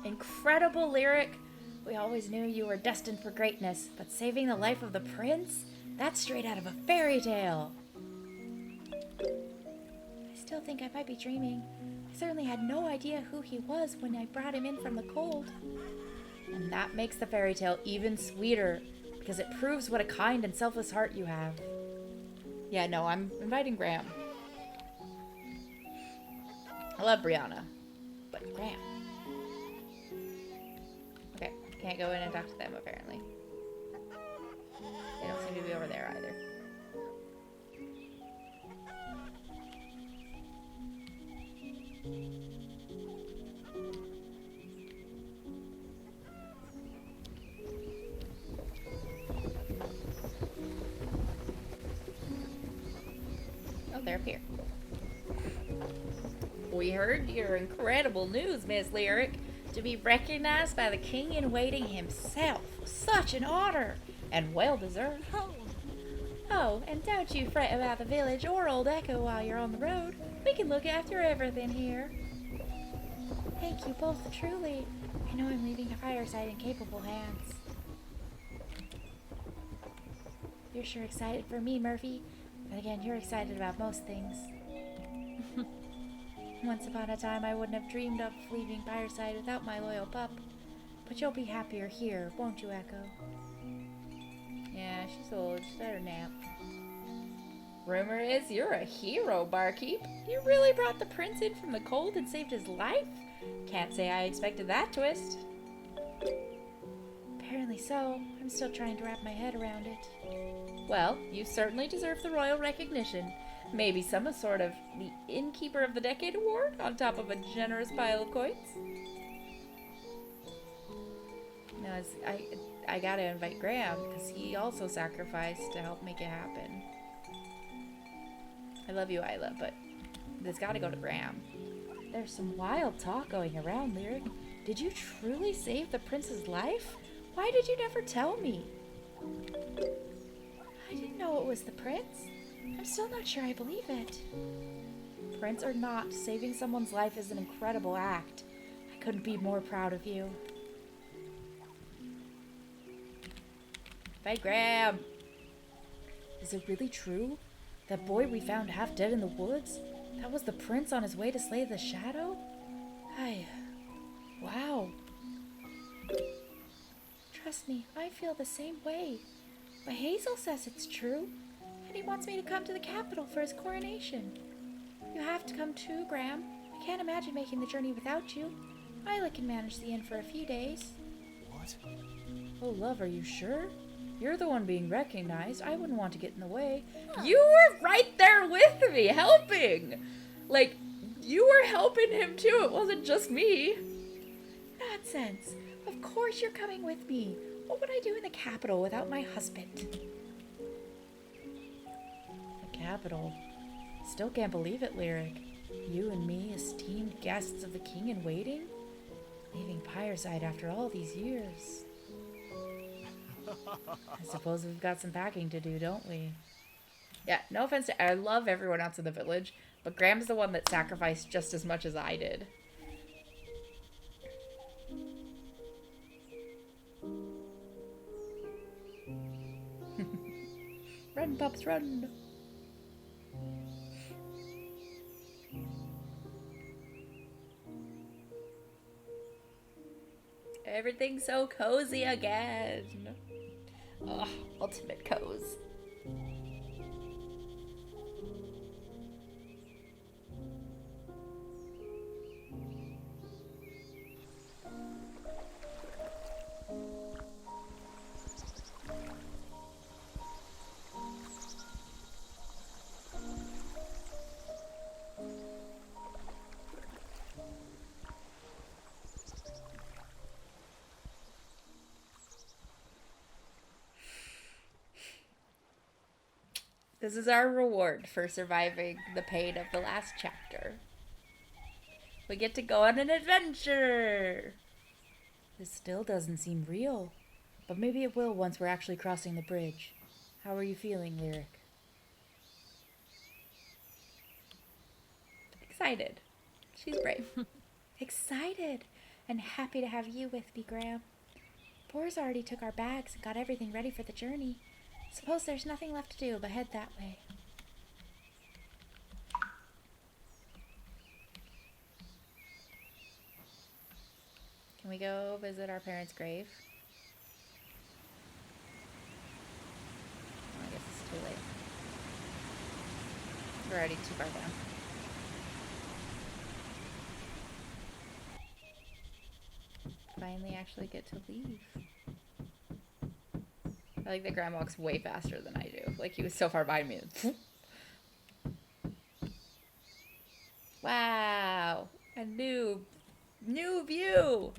Incredible, Lyric. We always knew you were destined for greatness, but saving the life of the prince? That's straight out of a fairy tale. I still think I might be dreaming. I certainly had no idea who he was when I brought him in from the cold. And that makes the fairy tale even sweeter, because it proves what a kind and selfless heart you have. Yeah, no, I'm inviting Graham. I love Brianna, but Graham. Okay, can't go in and talk to them apparently. They don't seem to be over there either. Oh, they're up here. We heard your incredible news, Miss Lyric. To be recognized by the king-in-waiting himself was such an honor, and well deserved. Oh, and don't you fret about the village or Old Echo while you're on the road. We can look after everything here. Thank you both, truly. I know I'm leaving Fireside in capable hands. You're sure excited for me, Murphy. But again, you're excited about most things. Once upon a time, I wouldn't have dreamed of leaving Fireside without my loyal pup. But you'll be happier here, won't you, Echo? Yeah, she's old. She's had her nap. Rumor is you're a hero, barkeep. You really brought the prince in from the cold and saved his life? Can't say I expected that twist. Apparently so. I'm still trying to wrap my head around it. Well, you certainly deserve the royal recognition. Maybe some sort of the Innkeeper of the Decade award on top of a generous pile of coins. No, I gotta invite Graham because he also sacrificed to help make it happen. I love you, Isla, but this gotta go to Graham. There's some wild talk going around, Lyric. Did you truly save the prince's life? Why did you never tell me? I didn't know it was the prince. I'm still not sure I believe it. Prince or not, saving someone's life is an incredible act. I couldn't be more proud of you. Bye, Graham. Is it really true? That boy we found half dead in the woods? That was the prince on his way to slay the shadow? Wow. Trust me, I feel the same way. But Hazel says it's true, and he wants me to come to the capital for his coronation. You have to come too, Graham. I can't imagine making the journey without you. Isla can manage the inn for a few days. What? Oh, love, are you sure? You're the one being recognized. I wouldn't want to get in the way. You were right there with me, helping. Like, you were helping him too. It wasn't just me. Nonsense. Of course you're coming with me. What would I do in the capital without my husband? The capital? Still can't believe it, Lyric. You and me, esteemed guests of the king in waiting? Leaving Pyreside after all these years. I suppose we've got some packing to do, don't we? Yeah, no offense to... I love everyone else in the village, but Graham's the one that sacrificed just as much as I did. Run, pups, run! Everything's so cozy again. Ugh, ultimate cozy. This is our reward for surviving the pain of the last chapter. We get to go on an adventure! This still doesn't seem real. But maybe it will once we're actually crossing the bridge. How are you feeling, Lyric? Excited. She's brave. Excited and happy to have you with me, Graham. Boris already took our bags and got everything ready for the journey. Suppose there's nothing left to do but head that way. Can we go visit our parents' grave? Oh, I guess it's too late. We're already too far down. Finally actually get to leave. I like that Graham walks way faster than I do. Like, he was so far behind me. Wow. A new view.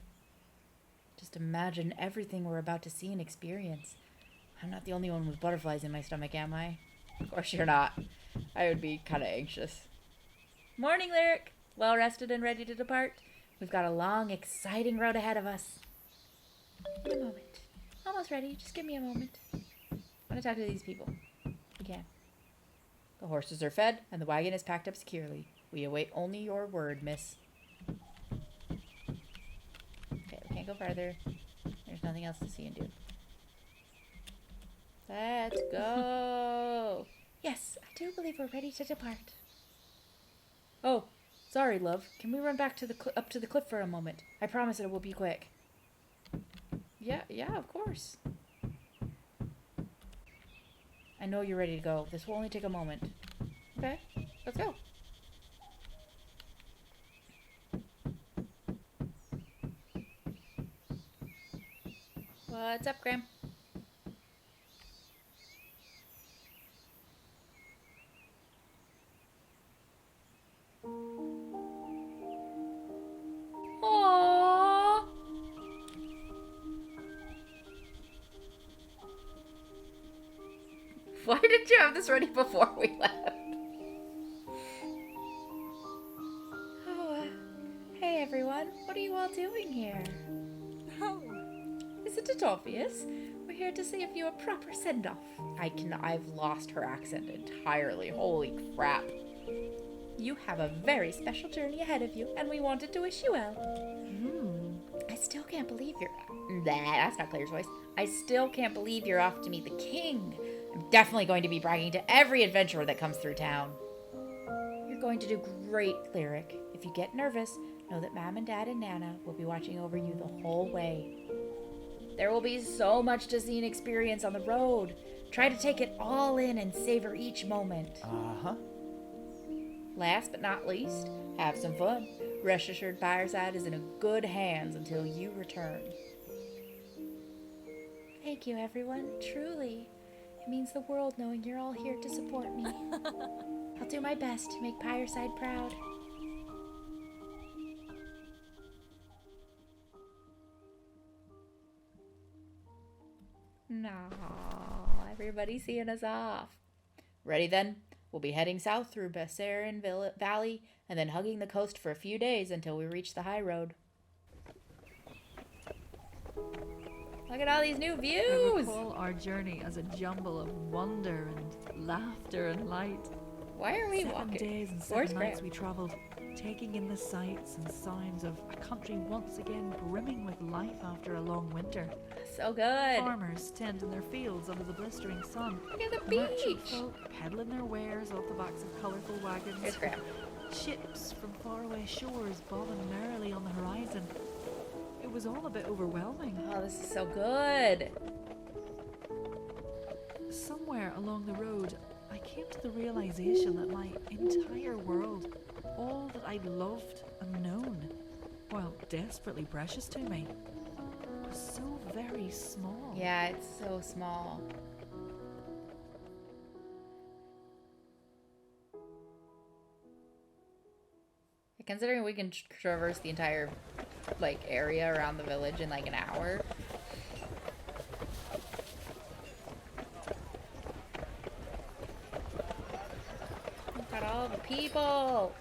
Just imagine everything we're about to see and experience. I'm not the only one with butterflies in my stomach, am I? Of course you're not. I would be kind of anxious. Morning, Lyric. Well rested and ready to depart? We've got a long, exciting road ahead of us. In a moment. Almost ready. Just give me a moment. I want to talk to these people. We can. The horses are fed, and the wagon is packed up securely. We await only your word, miss. Okay, we can't go farther. There's nothing else to see and do. Let's go! Yes, Yes, I do believe we're ready to depart. Oh, sorry, love. Can we run back to the up to the cliff for a moment? I promise it will be quick. Yeah, of course. I know you're ready to go. This will only take a moment. Okay, let's go. What's up, Graham? Aww. Why did you have this ready before we left? Oh, hey everyone. What are you all doing here? Oh, Isn't it obvious? We're here to give you a proper send-off. I've lost her accent entirely. Holy crap. You have a very special journey ahead of you, and we wanted to wish you well. I still can't believe you're... that's not Claire's voice. I still can't believe you're off to meet the king. I'm definitely going to be bragging to every adventurer that comes through town. You're going to do great, Lyric. If you get nervous, know that Mom and Dad and Nana will be watching over you the whole way. There will be so much to see and experience on the road. Try to take it all in and savor each moment. Uh-huh. Last but not least, have some fun. Rest assured Fireside is in good hands until you return. Thank you, everyone. Truly. It means the world knowing you're all here to support me. I'll do my best to make Fireside proud. No, everybody's seeing us off. Ready then? We'll be heading south through Bessarin Valley and then hugging the coast for a few days until we reach the high road. Look at all these new I views! recall our journey as a jumble of wonder and laughter and light. Why are we 7 walking? days and Where's 7 nights Graham? we travelled, taking in the sights and sounds of a country once again brimming with life after a long winter. So good. Farmers tending their fields under the blistering sun. Look at the Merchant beach. folk peddling their wares off the backs of colourful wagons. Here's Graham. Ships from faraway shores bobbing merrily on the horizon. It was all a bit overwhelming. Oh, this is so good. Somewhere along the road, I came to the realization that my entire world, all that I'd loved and known, while desperately precious to me, was so very small. Yeah, it's so small. Considering we can traverse the entire area around the village in an hour. Look at all the people.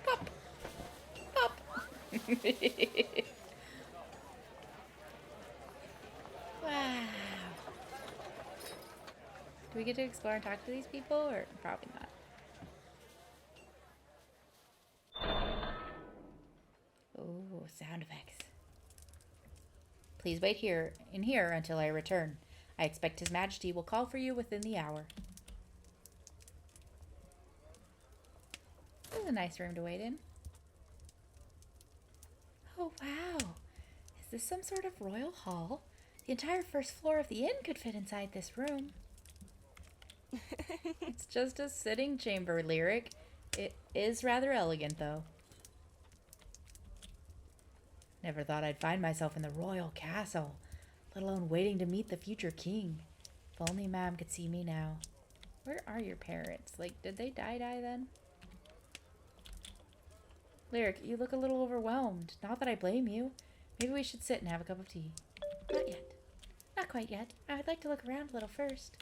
Pop. Pop. Wow. Do we get to explore and talk to these people, or probably not? Oh, sound effects. Please wait in here until I return. I expect His Majesty will call for you within the hour. This is a nice room to wait in. Oh, wow. Is this some sort of royal hall? The entire first floor of the inn could fit inside this room. It's just a sitting chamber, Lyric. It is rather elegant, though. Never thought I'd find myself in the royal castle, let alone waiting to meet the future king. If only Mom could see me now. Where are your parents? Did they die then? Lyric, you look a little overwhelmed. Not that I blame you. Maybe we should sit and have a cup of tea. Not yet. Not quite yet. I would like to look around a little first.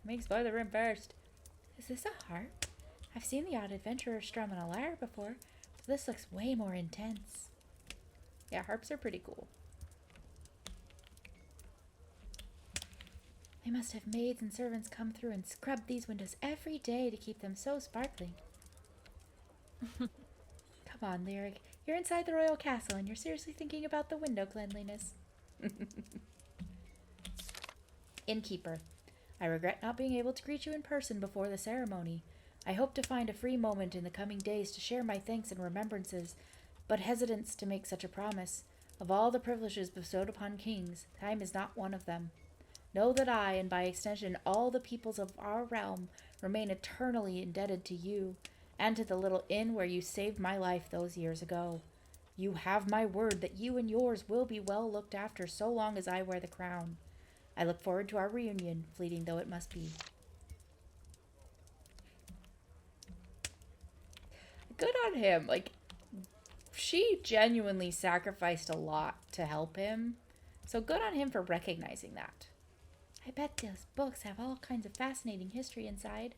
Let me explore the room first. Is this a harp? I've seen the odd adventurer strumming a lyre before, but this looks way more intense. Yeah, harps are pretty cool. They must have maids and servants come through and scrub these windows every day to keep them so sparkling. Come on, Lyric. You're inside the royal castle and you're seriously thinking about the window cleanliness. Innkeeper. I regret not being able to greet you in person before the ceremony. I hope to find a free moment in the coming days to share my thanks and remembrances, but hesitance to make such a promise. Of all the privileges bestowed upon kings, time is not one of them. Know that I, and by extension all the peoples of our realm, remain eternally indebted to you, and to the little inn where you saved my life those years ago. You have my word that you and yours will be well looked after so long as I wear the crown. I look forward to our reunion, fleeting though it must be. Good on him. Like, she genuinely sacrificed a lot to help him. So good on him for recognizing that. I bet those books have all kinds of fascinating history inside.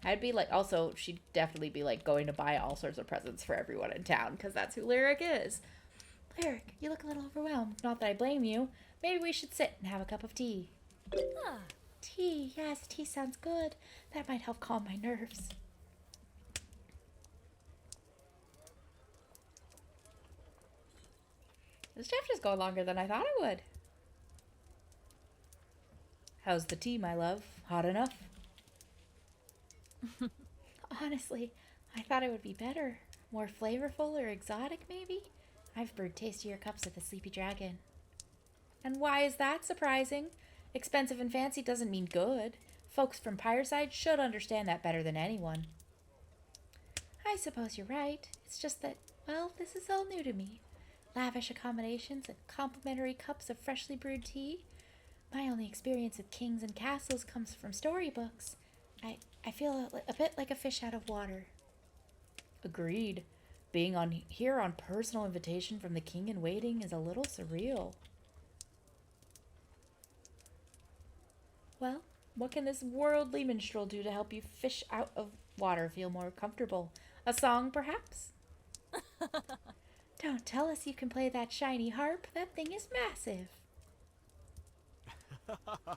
I'd be like, also, she'd definitely be like going to buy all sorts of presents for everyone in town because that's who Lyric is. Lyric, you look a little overwhelmed. Not that I blame you. Maybe we should sit and have a cup of tea. Tea, yes, tea sounds good. That might help calm my nerves. This chapter's going longer than I thought it would. How's the tea, my love? Hot enough? Honestly, I thought it would be better. More flavorful or exotic, maybe? I've brewed tastier cups at the Sleepy Dragon. And why is that surprising? Expensive and fancy doesn't mean good. Folks from Pyreside should understand that better than anyone. I suppose you're right. It's just that, well, this is all new to me. Lavish accommodations and complimentary cups of freshly brewed tea. My only experience with kings and castles comes from storybooks. I feel a bit like a fish out of water. Agreed. Being here on personal invitation from the king in waiting is a little surreal. Well, what can this worldly minstrel do to help you fish out of water feel more comfortable? A song, perhaps? Don't tell us you can play that shiny harp. That thing is massive.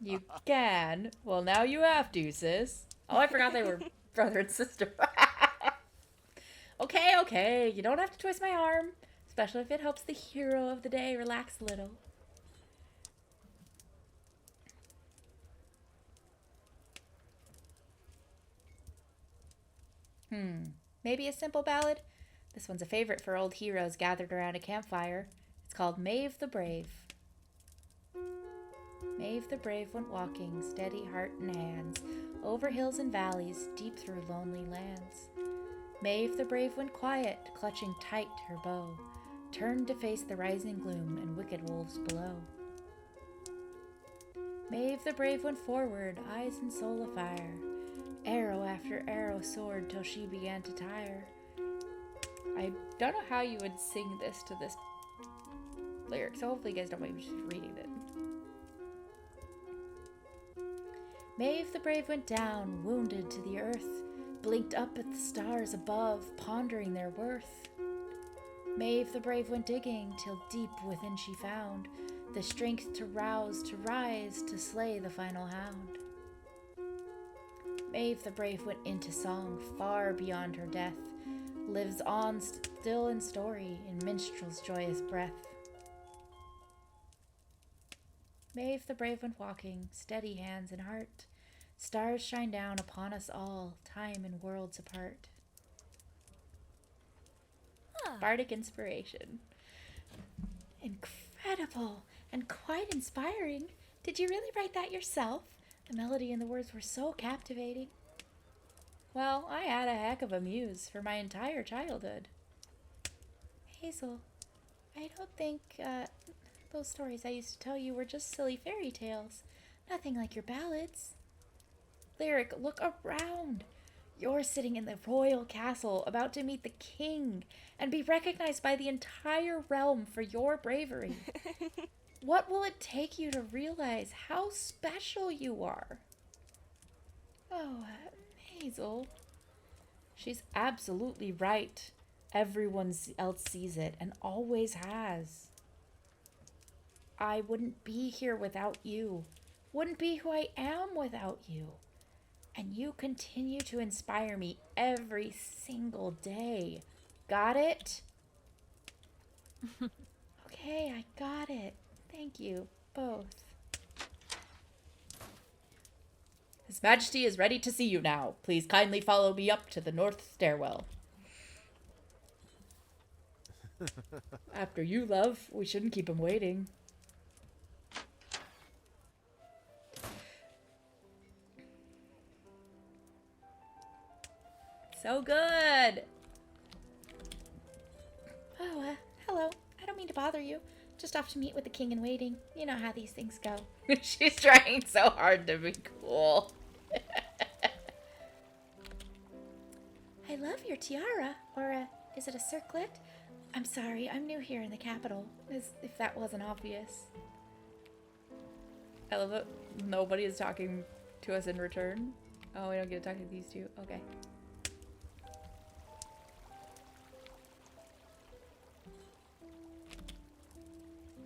You can? Well, now you have to, sis. Oh, I forgot they were brother and sister. Okay. You don't have to twist my arm. Especially if it helps the hero of the day relax a little. Maybe a simple ballad? This one's a favorite for old heroes gathered around a campfire. It's called Maeve the Brave. Maeve the Brave went walking, steady heart and hands, over hills and valleys, deep through lonely lands. Maeve the Brave went quiet, clutching tight her bow, turned to face the rising gloom and wicked wolves below. Maeve the Brave went forward, eyes and soul afire. Arrow after arrow soared till she began to tire. I don't know how you would sing this to this lyric, so hopefully you guys don't mind me just reading it. Maeve the Brave went down, wounded to the earth, blinked up at the stars above, pondering their worth. Maeve the Brave went digging, till deep within she found the strength to rouse, to rise, to slay the final hound. Maeve the Brave went into song, far beyond her death, lives on still in story, in minstrel's joyous breath. Maeve the Brave went walking, steady hands and heart. Stars shine down upon us all, time and worlds apart. Bardic inspiration. Incredible and quite inspiring. Did you really write that yourself? The melody and the words were so captivating. Well, I had a heck of a muse for my entire childhood. Hazel, I don't think those stories I used to tell you were just silly fairy tales. Nothing like your ballads. Lyric, look around. You're sitting in the royal castle, about to meet the king, and be recognized by the entire realm for your bravery. What will it take you to realize how special you are? Oh, Hazel. She's absolutely right. Everyone else sees it and always has. I wouldn't be here without you. Wouldn't be who I am without you. And you continue to inspire me every single day. Got it? Okay, I got it. Thank you, both. His Majesty is ready to see you now. Please kindly follow me up to the north stairwell. After you, love. We shouldn't keep him waiting. So good. Oh, hello. I don't mean to bother you. Just off to meet with the king in waiting. You know how these things go. She's trying so hard to be cool. I love your tiara. Or, is it a circlet? I'm sorry, I'm new here in the capital. As if that wasn't obvious. I love it. Nobody is talking to us in return. Oh, we don't get to talk to these two. Okay.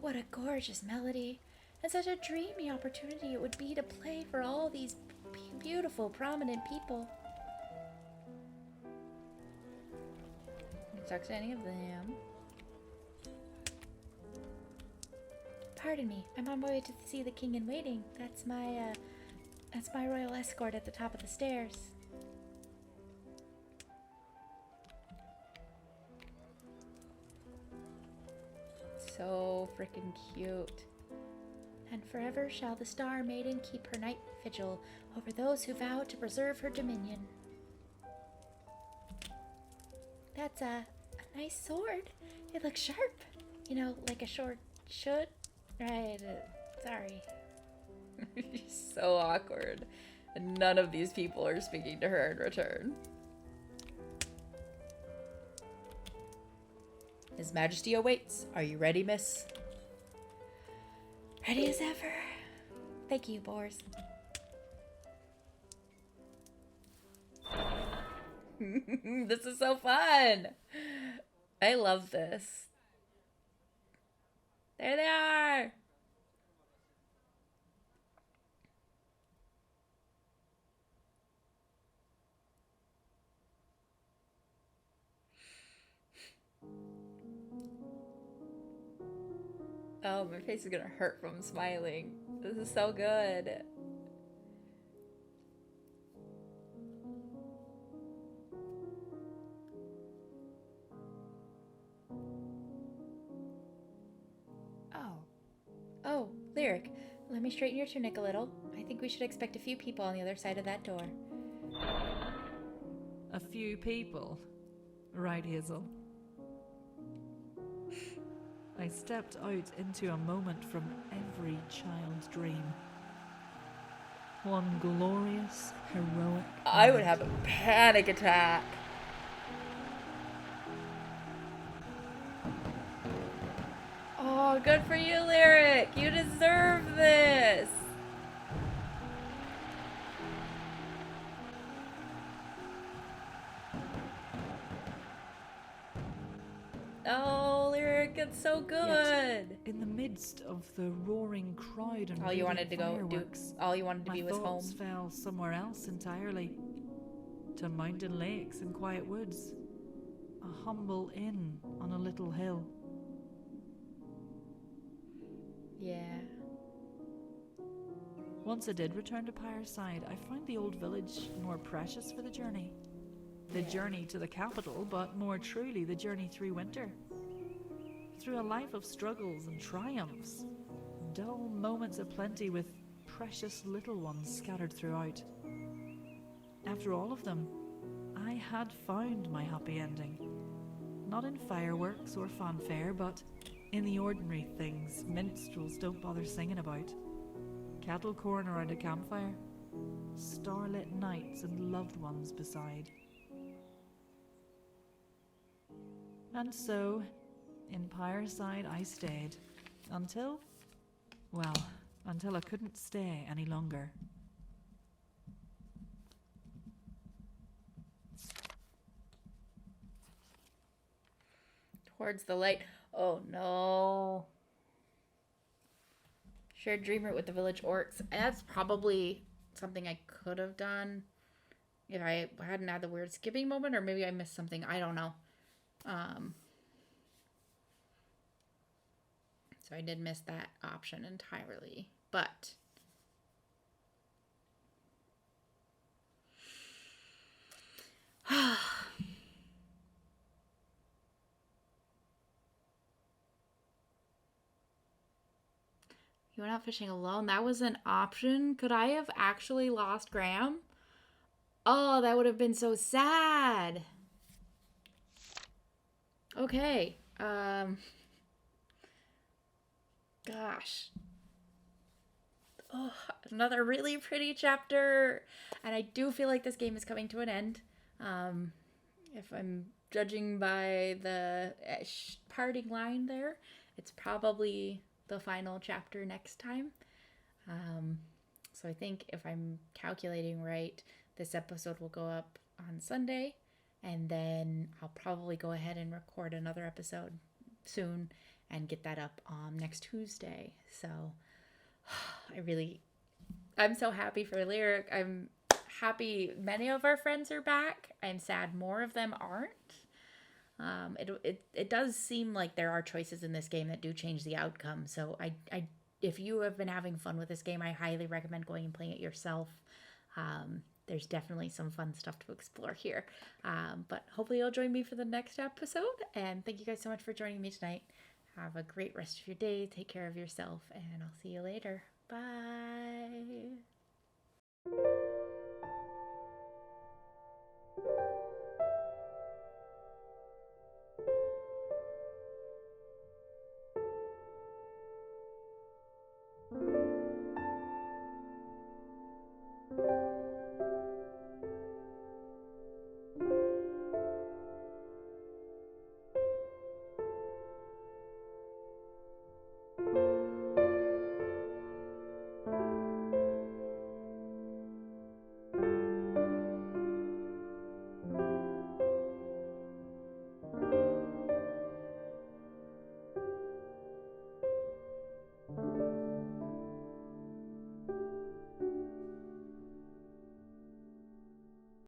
What a gorgeous melody. And such a dreamy opportunity it would be to play for all these beautiful, prominent people. You talk to any of them. Pardon me, I'm on my way to see the king in waiting. That's my royal escort at the top of the stairs. So freaking cute. And forever shall the Star Maiden keep her night vigil over those who vow to preserve her dominion. That's a nice sword. It looks sharp. You know, like a sword should. Right, sorry. So awkward. And none of these people are speaking to her in return. His Majesty awaits. Are you ready, miss? Ready as ever. Thank you, Boars. This is so fun. I love this. There they are. Oh, my face is gonna hurt from smiling. This is so good. Oh, Lyric, let me straighten your tunic a little. I think we should expect a few people on the other side of that door. A few people. Right, Hazel. I stepped out into a moment from every child's dream. One glorious, heroic I would moment. have a panic attack. Oh, good for you, Lyric. You deserve this. Oh, Lyric, it's so good. In the midst of the roaring crowd and All you wanted raging to go do, fireworks, all you wanted to my be was home. thoughts fell somewhere else entirely. To mountain lakes and quiet woods. A humble inn on a little hill. Yeah. Once I did return to Pyreside, I found the old village more precious for the journey. The journey to the capital, but more truly the journey through winter. Through a life of struggles and triumphs. Dull moments of plenty with precious little ones scattered throughout. After all of them, I had found my happy ending. Not in fireworks or fanfare, but in the ordinary things minstrels don't bother singing about. Cattle corn around a campfire, starlit nights and loved ones beside. And so, in Pyreside I stayed, until I couldn't stay any longer. Towards the light. Oh no. Shared dreamer with the village orcs. That's probably something I could have done if I hadn't had the weird skipping moment, or maybe I missed something. I don't know. So I did miss that option entirely. But You went out fishing alone. That was an option. Could I have actually lost Graham? Oh, that would have been so sad. Okay. Gosh. Oh, another really pretty chapter. And I do feel like this game is coming to an end. If I'm judging by the parting line there, it's probably the final chapter next time. So I think if I'm calculating right, this episode will go up on Sunday, and then I'll probably go ahead and record another episode soon and get that up next Tuesday. So I'm so happy for Lyric. I'm happy many of our friends are back. I'm sad more of them aren't. It does seem like there are choices in this game that do change the outcome. So I if you have been having fun with this game, I highly recommend going and playing it yourself. There's definitely some fun stuff to explore here. But hopefully you'll join me for the next episode. And thank you guys so much for joining me tonight. Have a great rest of your day. Take care of yourself, and I'll see you later. Bye.